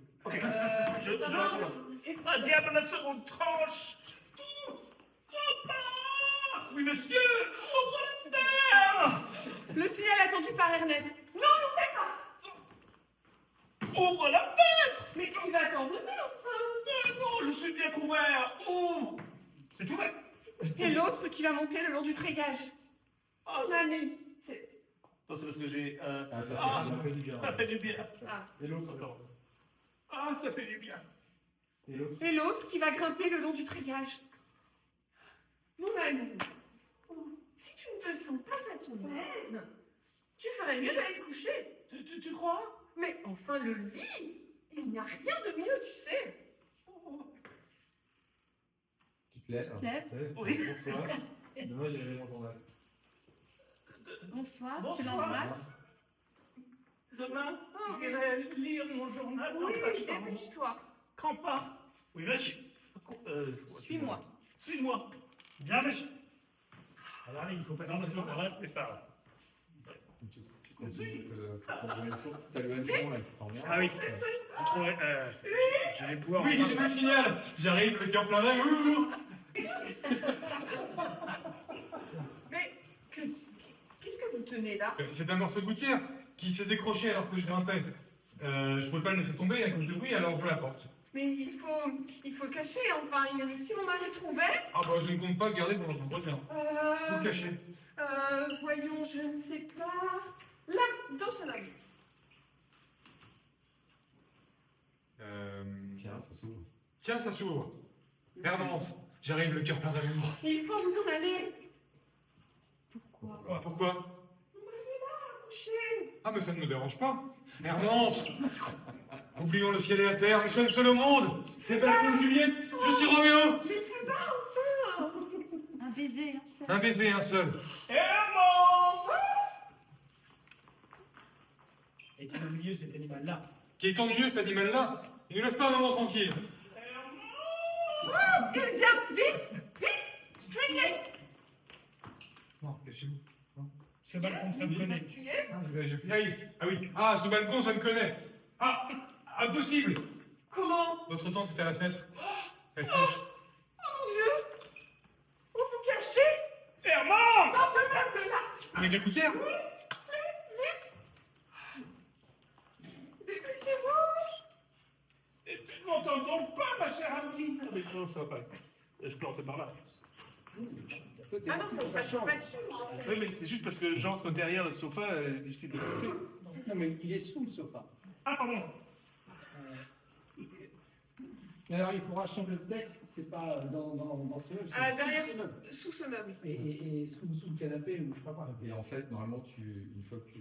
Je Ça va, recommence. et- Ah, diable, la seconde tranche. Crampard. Oui, monsieur. Ouvre la fenêtre. vendu par Ernest. Non, ne fais pas. Ouvre la fenêtre. Mais tu vas t'enlever, enfin. Non, je suis bien couvert. Ouvre. C'est ouvert. Et l'autre qui va monter le long du treillage. Ah, Manu. non, c'est parce que j'ai... ça fait du bien. Ça fait du bien. Et l'autre encore. Ah, ça fait du bien. Et l'autre qui va grimper le long du treillage. Mon ami, si tu ne te sens pas à ton aise, tu ferais mieux d'aller te coucher. Tu crois? Mais enfin, le lit, il n'y a rien de mieux, tu sais. Tu te lèves. Tu te lèves? Oui. Bonsoir. Demain, j'irai dans ton âge. Bonsoir, tu Bonsoir. l'embrasses? Demain, j'irai lire mon journal. Oui, en tâchant. dépêche-toi. Grand pas. Oui, monsieur. Suis-moi. Suis-moi. Bien, monsieur. Alors, allez, il faut passer dans par là, c'est par là. Tu continues t'as le avion là qui t'emmerde. Ah oui, je vais pouvoir... Oui, j'ai un signal. J'arrive, le cœur plein d'air. Mais qu'est-ce que vous tenez là? C'est un morceau de gouttière qui s'est décroché alors que je grimpais. Je pouvais pas le laisser tomber à cause du bruit, alors je l'apporte. Mais il faut le cacher, enfin, si mon mari trouvait... Ah bah je ne compte pas le garder pendant ton retien. Vous le cachez. Voyons, je ne sais pas... Là, dans ce lavabo. Tiens, ça s'ouvre. Tiens, ça s'ouvre. Hermance, j'arrive le cœur plein d'amour. Il faut vous en aller. Pourquoi? Pourquoi? Mon mari est là, couché. Ah mais ça ne me dérange pas. Hermance, oublions le ciel et la terre, nous sommes seuls au monde. C'est belle comme Juliette, je suis Roméo. Mais fais pas, enfin. Un baiser, un seul. Un baiser, un seul. Hermance. Et qui est au milieu, cet animal-là? Qui est ennuyeux cet animal-là. Il ne laisse pas un moment tranquille. Il vient, vite, fuyez. Non, cachez-vous. Ce balcon, ça me connaît. Ah oui, ah ce balcon, ça me connaît. Ah, impossible. Comment? Votre tante est à la fenêtre. Elle sèche. Oh mon Dieu. Vous vous cachez? Hermance. Dans ce meuble-là. Avec la gouttière? Vite. Dépêchez-vous. Et tu ne m'entends donc pas, ma chère amie? Non, mais non, ça va pas. Je plantais par là. Ah non, ça ne passe pas dessus, moi. Oui, mais c'est juste parce que j'entre derrière le sofa, c'est difficile de l'écouter. Non, mais il est sous le sofa. Ah, pardon. Alors, il faudra changer le texte, c'est pas dans ce meuble. Ah, derrière, sous ce meuble. sous ce meuble. Et sous le canapé, ou je sais pas. Et en fait, normalement, une fois que tu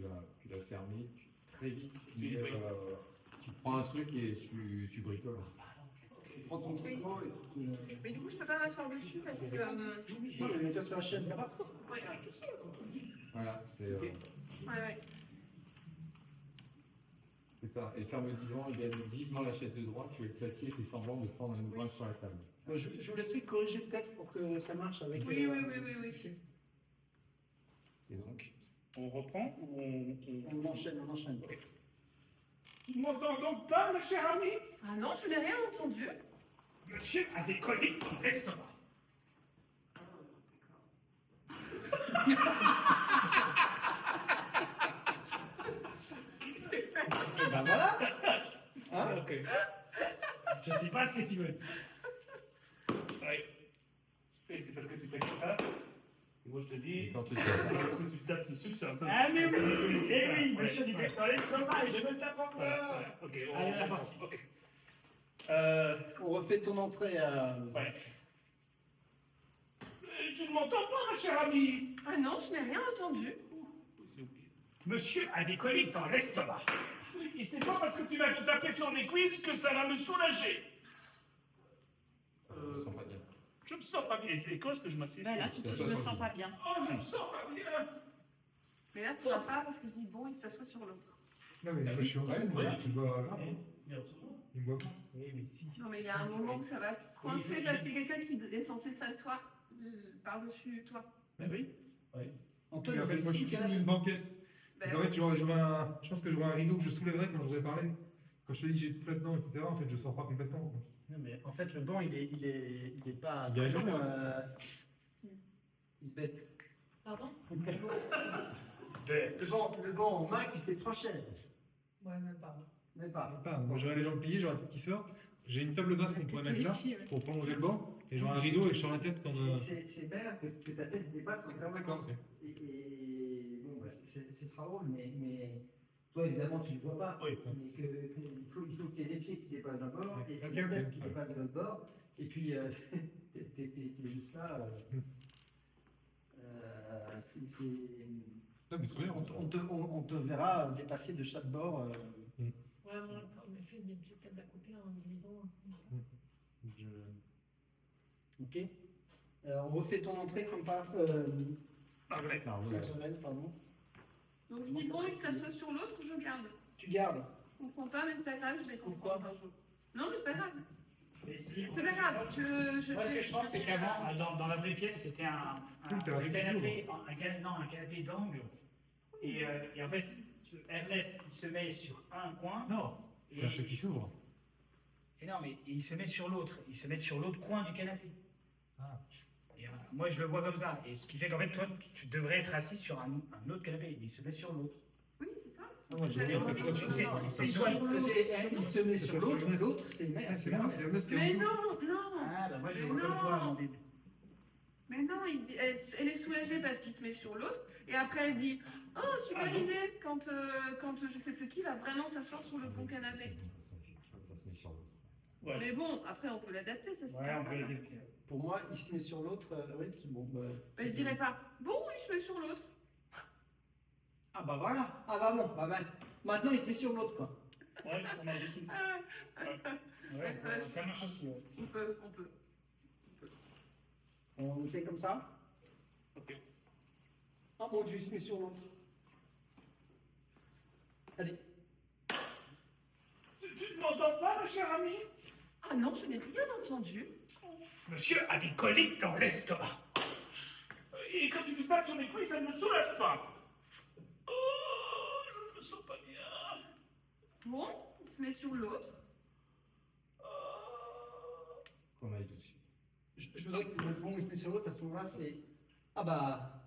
l'as fermé, très vite, tu prends un truc et tu bricoles. Tu prends ton tricot et tu... Mais du coup, je peux pas m'asseoir dessus parce que... Non, mais mets-toi sur la chaise là-bas. Ouais, Voilà, c'est ouais. c'est ça. Et ferme le divan, il gagne vivement la chaise de droite, et s'assied et semblant de prendre un ouvrage sur la table. Je vous laisserai corriger le texte pour que ça marche avec... Oui. Et donc, On reprend ou On enchaîne. Ok. Tu ne m'entends donc pas, ma chère amie? Ah non, je n'ai rien entendu. Monsieur a des coliques dans l'estomac. Et ben voilà. Hein? Ok. Je ne sais pas ce que tu veux. Oui. Et c'est parce que tu t'inquiètes pas. Et moi je te dis, et quand tu parce que tu tapes dessus, que c'est un peu... Ah mais oui, c'est ça. monsieur du Ouais. dans l'estomac, et je me tape encore. Voilà. Ok, Allez, on la est partie. parti. Ok. On refait ton entrée à... Ouais. Tu ne m'entends pas, ma chère amie? Ah non, je n'ai rien entendu. C'est oublié. Monsieur a des coliques dans l'estomac. Et c'est pas parce que tu vas te taper sur les cuisses que ça va me soulager. je me sens pas bien. Je me sens pas bien. Et c'est quand est-ce que je m'assieds? Bah là, tu te dis, je me sens pas bien. Oh, je me sens pas bien. Mais là, ça va pas parce que je dis, bon, il s'assoit sur l'autre. Non mais je suis en train de tu dois... Il me voit pas. Non, mais il y a un moment où ça va coincer parce qu'il y a quelqu'un qui est censé s'asseoir par-dessus toi. Oui. Antoine, Et en fait, moi je suis sous une banquette. Ben Donc, en fait, je pense que j'aurai un rideau que je soulèverai quand je vous ai parlé. Quand je te dis j'ai tout là-dedans, etc., en fait, je sors pas complètement. Non, mais en fait, le banc, il est pas... Il est à jour. Il se bête. Pardon? bête. Le banc au max, il fait 3 chaises. Ouais, même pas. Même pas. Moi, j'aurais les jambes pliées, j'aurais la tête qui sort. J'ai une table basse qu'on pourrait mettre là pour prolonger le banc. Et j'aurai un rideau et je sors la tête quand. C'est bien que ta tête dépasse en permanence. D'accord, Et bon, bah, ce sera drôle, mais toi, évidemment, tu ne le vois pas. Oui. Mais il faut que tu aies les pieds qui dépassent d'un bord et Ok, la ok. tête qui dépasse de l'autre bord. Et puis, t'es juste là. Non, mais très bien. On te verra dépasser de chaque bord. Ouais, moi, quand il m'a fait une petite table à côté, un rideau. Ok. On refait ton entrée comme par. Marjolaine. Marjolaine, pardon. Donc je dis bon, il s'assoit sur l'autre, je garde. Tu gardes. Je comprends pas, mais c'est pas grave, je vais comprendre un jour. Non, mais c'est pas grave. Mais si- C'est pas grave, Moi, ce que je pense, c'est qu'avant, dans la vraie pièce, c'était un canapé d'angle. Et en fait, Ernest, il se met sur un coin. Non, c'est un truc qui s'ouvre. Et non, mais il se met sur l'autre. Il se met sur l'autre coin du canapé. Ah. Et, moi, je le vois comme ça. Et ce qui fait qu'en fait, toi, tu devrais être assis sur un autre canapé. Mais il se met sur l'autre. Oui, c'est ça. Ah, moi, je veux dire, C'est soit il se met sur l'autre, l'autre, c'est Mais non, non. Ah, bah moi, je le Mais vois comme non. toi, Amandine. Mais non, elle est soulagée parce qu'il se met sur l'autre. Et après, elle dit oh, super idée quand je sais plus qui va vraiment s'asseoir sur le bon canapé. Ça se met sur l'autre. Ouais. Mais bon, après, on peut l'adapter, ça c'est Ouais, on peut l'adapter. Pour moi, il se met sur l'autre. Oui, c'est bon. Bah, Mais je dirais pas bon, il se met sur l'autre. ah bah voilà. Ah bah bon. Bah, maintenant, il se met sur l'autre, quoi. Ouais, ça marche aussi. Ouais, ça marche aussi. Ouais, c'est On peut, on peut. On fait comme ça. Ok. Ah mon Dieu, il se met sur l'autre. Allez. Tu ne m'entends pas, ma chère amie? Ah non, je n'ai rien entendu. Monsieur a des coliques dans l'estomac. Et quand tu me tapes sur les couilles, ça ne me soulage pas. Oh, je ne me sens pas bien. Bon, il se met sur l'autre. Qu'on aille tout de suite. Je voudrais que le bon, il se met sur l'autre, à ce moment-là, c'est. Ah bah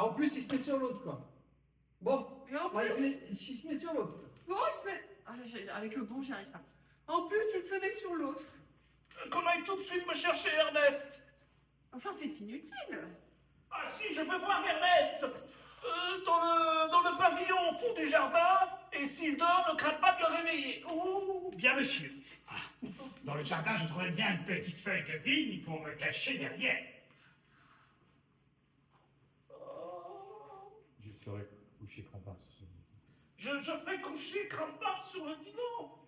en plus, il se met sur l'autre, quoi. Bon. Et en Bah, plus, il se met sur l'autre. bon, il se met. Ah, avec le bon, j'y arrive pas. En plus, il se met sur l'autre. Qu'on aille tout de suite me chercher Ernest. Enfin, c'est inutile. Ah si, je veux voir Ernest. Dans le pavillon au fond du jardin. Et s'il dort, ne crains pas de le réveiller. Ouh. Bien, monsieur. Ah, dans le jardin, je trouverais bien une petite feuille de vigne pour me cacher derrière. Je serai couché crampard sur ce lit. Je ferai coucher Crampard sur le divan.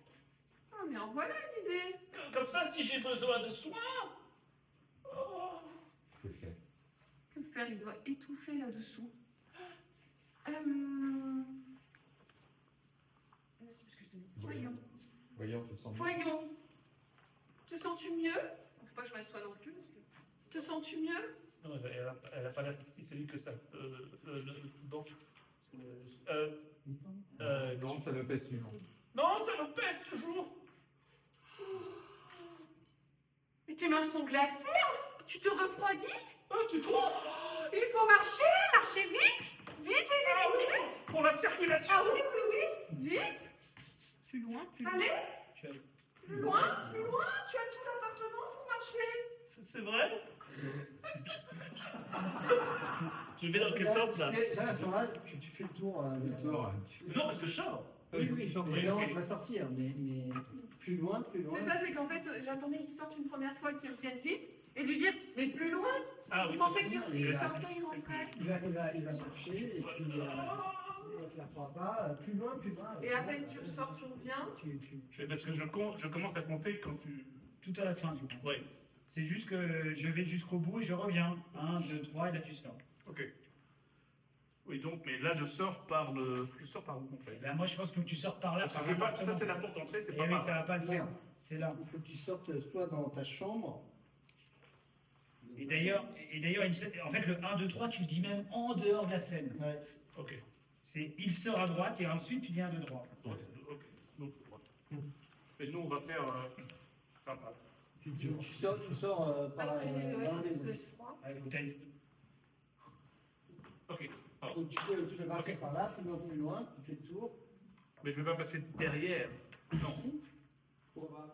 Ah, mais en voilà une idée. Comme ça, si j'ai besoin de soins. Oh. Que faire? Que faire? Il doit étouffer là-dessous. C'est parce que je te dis. Voyons. Voyons, tu te sens bien. Voyons. Te sens-tu mieux? Faut pas que je m'assoie non plus. Parce que... Te sens-tu mieux? Non, elle a pas l'air si solide que ça. Donc. Non, ça me pèse toujours. Non, ça me pèse toujours. Mais tes mains sont glacées. Tu te refroidis? Tu trouves? Il faut marcher vite. Vite. Pour la circulation. Ah oui. Vite. Plus loin. Allez. Plus loin. Tu as tout l'appartement pour marcher. C'est vrai? Je vais dans quel sens là? À ce moment-là, tu fais le tour. Non, parce que je sors. Oui, évidemment, ok. tu vas sortir, mais plus loin. C'est ça, c'est qu'en fait, j'attendais qu'il sorte une première fois, qu'il revienne vite, et lui dire, mais plus loin. Ah oui, Il pensait c'est qu'il ça. il sortait, il rentrait. Il va chercher, et puis il va faire 3 pas, plus loin. Et à peine tu ressors, tu reviens. Parce que je commence à compter quand tu. Tout à la fin, du coup. Oui. C'est juste que je vais jusqu'au bout et je reviens. 1, 2, 3, et là tu sors. Ok. Oui, donc, mais là, je sors par où en fait? Ben, moi, je pense que tu sors par là. Parce que par je vais pas. l'appartement. Ça, c'est la porte d'entrée, c'est Eh pas oui, par ça là. va pas le faire. Non. C'est là. Il faut que tu sortes soit dans ta chambre. Et d'ailleurs, en fait, le 1, 2, 3, tu le dis même en dehors de la scène. Ouais. Ok. C'est il sort à droite et ensuite tu dis 1, 2, 3. Ok. Donc, et nous, on va faire. Sympa. Tu sors par dans la maison. Allez, bouteille. Ok. Alors, Donc tu peux partir par là, plus loin, tu fais le tour. Mais je ne vais pas passer derrière. Non. Pourquoi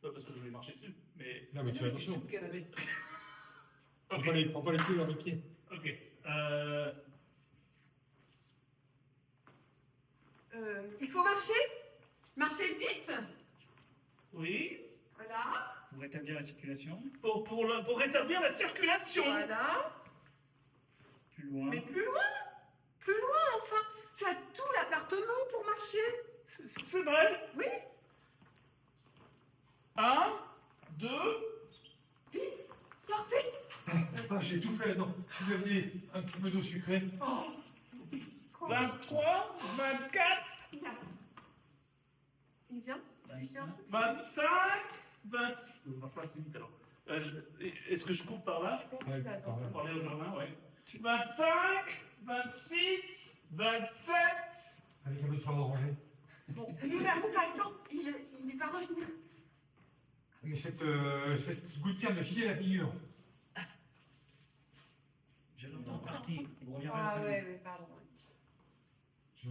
Pas parce que je vais marcher dessus. Mais... Non, mais tu vas attention. Sous le canapé. Prends pas les pieds dans les pieds. Ok. Il faut marcher. Marcher vite. Oui. Voilà. Pour rétablir la circulation. Pour rétablir la circulation. Voilà. Plus loin. Mais plus loin. Plus loin, enfin. Tu as tout l'appartement pour marcher. C'est vrai? Oui. 1, 2. Vite. Sortez. Ah, j'ai tout fait là-dedans. Si vous aviez un petit peu d'eau sucrée. Oh. 23, 24, Il vient. 25, 20. On va pas assez vite alors. Est-ce que je coupe par là? Ouais, par là. Pour aller au jardin, ouais. 25, 26, 27. Avec un peu de fleurs d'oranger. Bon, nous n'avons pas le temps. Il va revenir. Mais cette gouttière me fiait la figure. Je l'entends partir. Il revient vers Ah le ouais, salon. ouais, pardon.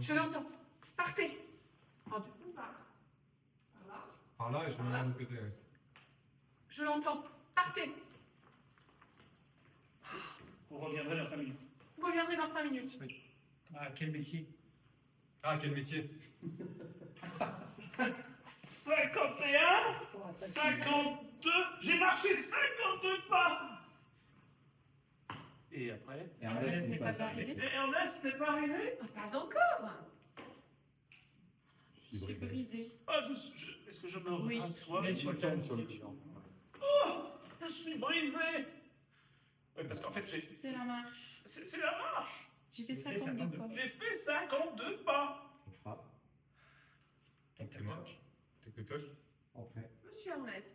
Je l'entends. Partez. Ah, du coup, par là. Par là et je me mets de l'autre côté. Ouais. Je l'entends. Partez. Vous reviendrez dans 5 minutes. Vous reviendrez dans 5 minutes. Ah, quel métier? Ah, quel métier. 51, 52. J'ai marché 52 pas. Et après? Ernest n'est pas arrivé. Et Ernest n'est pas arrivé? Pas encore. Je suis brisé. Brisé. Ah, est-ce que je me Oui. rassois? Mais sur le Tourne temps. sur le pied. Oh, je suis brisé. Oui, parce qu'en fait, C'est la marche. c'est la marche. J'ai fait J'ai fait 52 pas. J'ai fait 52 pas. On frappe. C'est moi. T'es que toche. Après. Monsieur Ernest.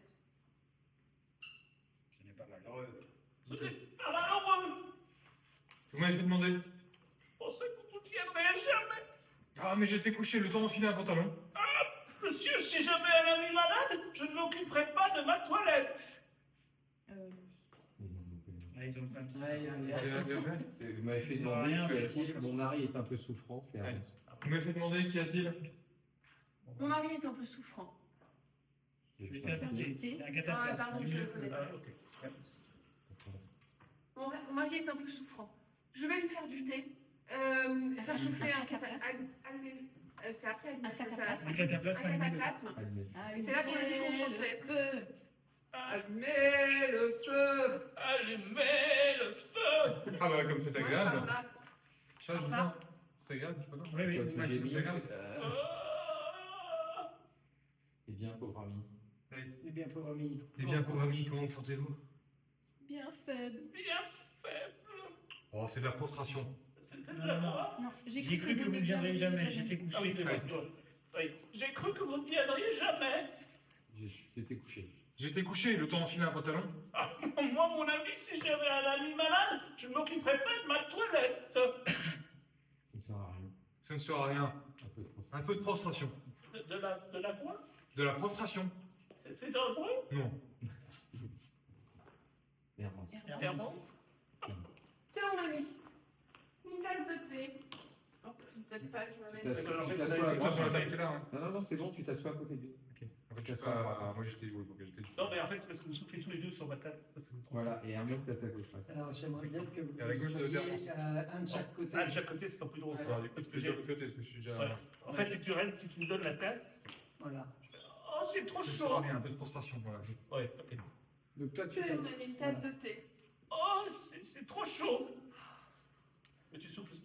Ce n'est pas malheureux. Ce n'est pas malheureux. Vous m'avez fait demander. Je pensais que vous ne viendriez jamais. Ah, mais j'étais couché, le temps d'enfiler un pantalon. Monsieur, si j'avais un ami malade, je ne m'occuperais pas de ma toilette. Là, ils ont fait un petit. Vous m'avez fait Ça va demander rien, qu'y mais a-t-il. bon, Mon mari est un peu souffrant, c'est Ouais. Ernest. Vous m'avez fait demander qu'y a-t-il. Mon mari est un peu souffrant. Je vais faire du thé. un cataplasme. Ah, pardon, je le connais. Ah, ok. Mon mari est un peu souffrant. Je vais lui faire du thé. Faire chauffer un cataplasme. C'est après Un cataplasme. un cataplasme. Admet. Et c'est là qu'on a dit qu'on chantait. Allumez le feu. Allumez le feu. Ah, bah, comme c'est Moi, je parle agréable. là. Ça, je vous sens. C'est agréable, je sais pas. Oui, oui, Comme c'est c'est ça. génial. c'est grave. Eh bien, pauvre ami. Eh bien, pauvre ami. Eh bien, pauvre ami, comment vous sentez-vous? Bien faible. Bien faible. Oh, c'est de la prostration. C'était Non, de la non, non. mort. Non, J'ai cru que vous ne viendriez jamais. J'étais Ah oui, couché. c'est vrai. Oui. J'ai cru que vous ne viendriez jamais. J'étais couché. J'étais couché, le temps d'enfiler un pantalon. Ah, moi, mon ami, si j'avais un ami malade, je ne m'occuperais pas de ma toilette. Ça ne sert à rien. Ça ne sert à rien. Un peu de prostration. Un peu de prostration. De la quoi? De la prostration. C'est dangereux? Non. Merde. Hermance? Tiens, mon ami. Une tasse de thé. Oh, peut-être pas, je Tu me t'assois- mets. tu t'assois à Toi, sur la côté. table qui est là. Hein. Non, non, non, c'est bon, tu t'assois à côté de lui. Ok. En fait, je sais pas. Moi, j'étais. Oui, j'étais. Non, mais en fait, c'est parce que vous soufflez tous les deux sur ma tasse. Parce que vous Voilà, et Ernest à ta gauche. ouais. Alors, j'aimerais bien que vous Et à la gauche de soyez Ernest. un de chaque côté. Ah, de chaque côté, c'est plus drôle. Alors, du coup, Parce c'est que de j'ai. l'autre côté, parce que je suis déjà. Voilà. En fait, si tu restes, si tu me donnes la tasse. Voilà. Oh, c'est trop Ça chaud. sert à rien, un peu de prostration, voilà. Ouais, ok. Donc, toi, tu Tiens, fais. mon ami, une tasse de thé. Oh, c'est trop chaud. Mais tu souffles aussi.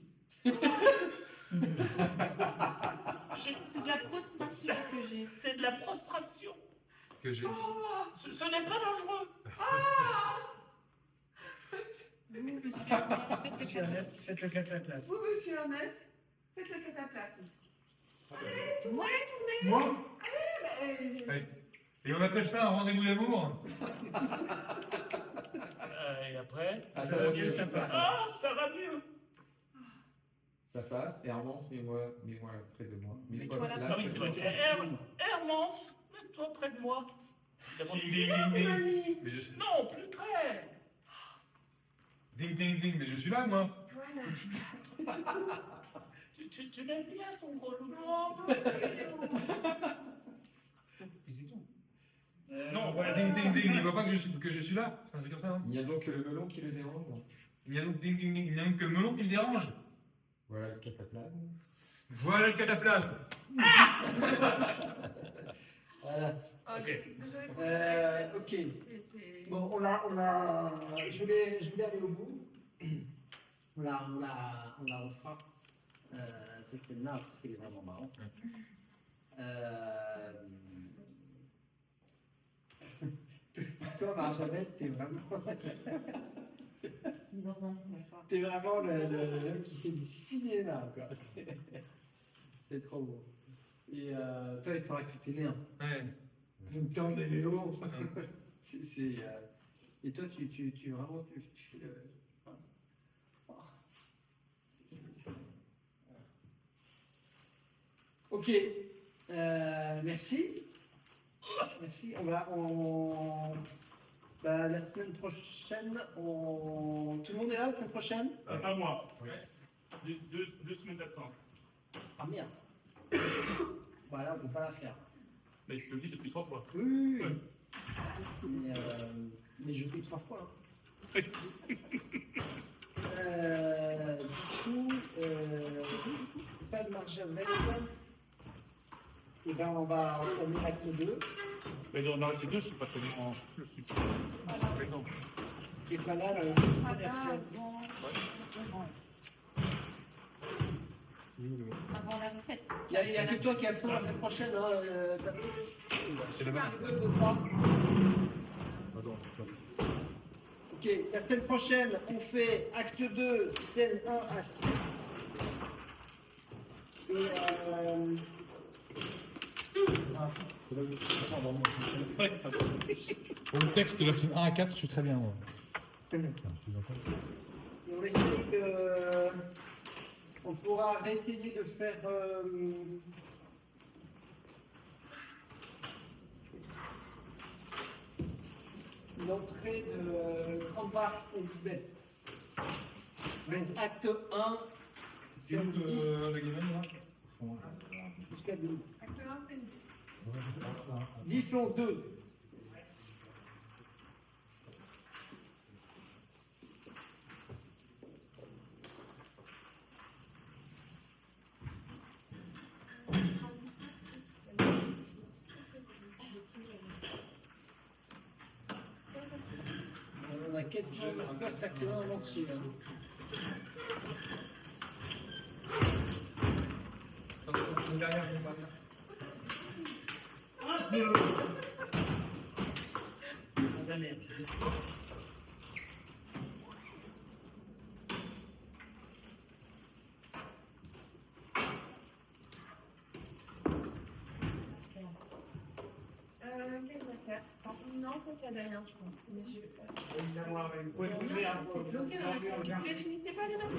C'est de la prostration que j'ai. C'est de la prostration. Que j'ai. Ce n'est pas dangereux. Vous, monsieur Ernest, Monsieur Ernest, faites le cataplasme. Vous, monsieur Ernest, faites le cataplasme. Allez, tournez. Moi Allez. Allez. Et on appelle ça un rendez-vous d'amour? Et après. Ah, Ça va mieux, ça passe. Ah, ça va mieux. Ça passe, et Ernest, mets-moi près de moi. Mets-toi là. Ah oui, c'est vrai. Hermance, mets-toi près de moi. Mais je suis. Non, plus près. Ding, ding, ding, mais je suis là, moi. Tu m'aimes bien ton gros loup? Non, voilà, ding ding ding, il voit pas que je suis là. C'est un truc comme ça, hein. Il y a donc le melon qui le dérange. Il y a donc ding ding ding, il n'y a donc que le melon qui le dérange. Voilà le cataplasme. Voilà le cataplasme. Voilà. Ok. Ok. Bon, je voulais aller au bout. On la refera. Cette scène-là, parce qu'elle est vraiment marrante. Toi, Marjolaine, t'es vraiment. T'es vraiment le qui fait du cinéma, quoi. C'est trop beau. Et toi, il faudra que tu t'énerves. Ouais. Je me tends les vélos. Et toi, tu vraiment, tu fais le. Ok, merci. Merci. La semaine prochaine, tout le monde est là la semaine prochaine? Pas moi. Deux semaines d'attente. Ah merde. Voilà, on ne peut pas la faire. Mais je te le dis depuis 3 fois. Oui. Ouais. Mais je fais 3 fois. Oui. Du coup, pas de marge à mettre. Et ben on va entamer l'acte 2. Mais dans l'acte 2, je ne suis pas très bien. Je suis pas. Par exemple. Tu n'es pas là dans le site commercial. Avant la 7. Il n'y a que toi qui es absent la semaine prochaine. C'est le même. Ok, la semaine prochaine, on fait acte 2, scène 1 à 6. Et Pour le texte de la scène 1 à 4, je suis très bien. Moi. on essaye de... On pourra réessayer de faire... l'entrée de Grande Barre au Tibet. Donc acte 1, scène 10 jusqu'à 12. Acte 1, c'est 10, 11, 12. On a quasiment la place acte 1 en entier. Une dernière. Qu'est-ce que je vais faire? Non, ça c'est la dernière, je pense. Mais je... Vous pouvez bouger un peu. Vous finissez pas les rêves?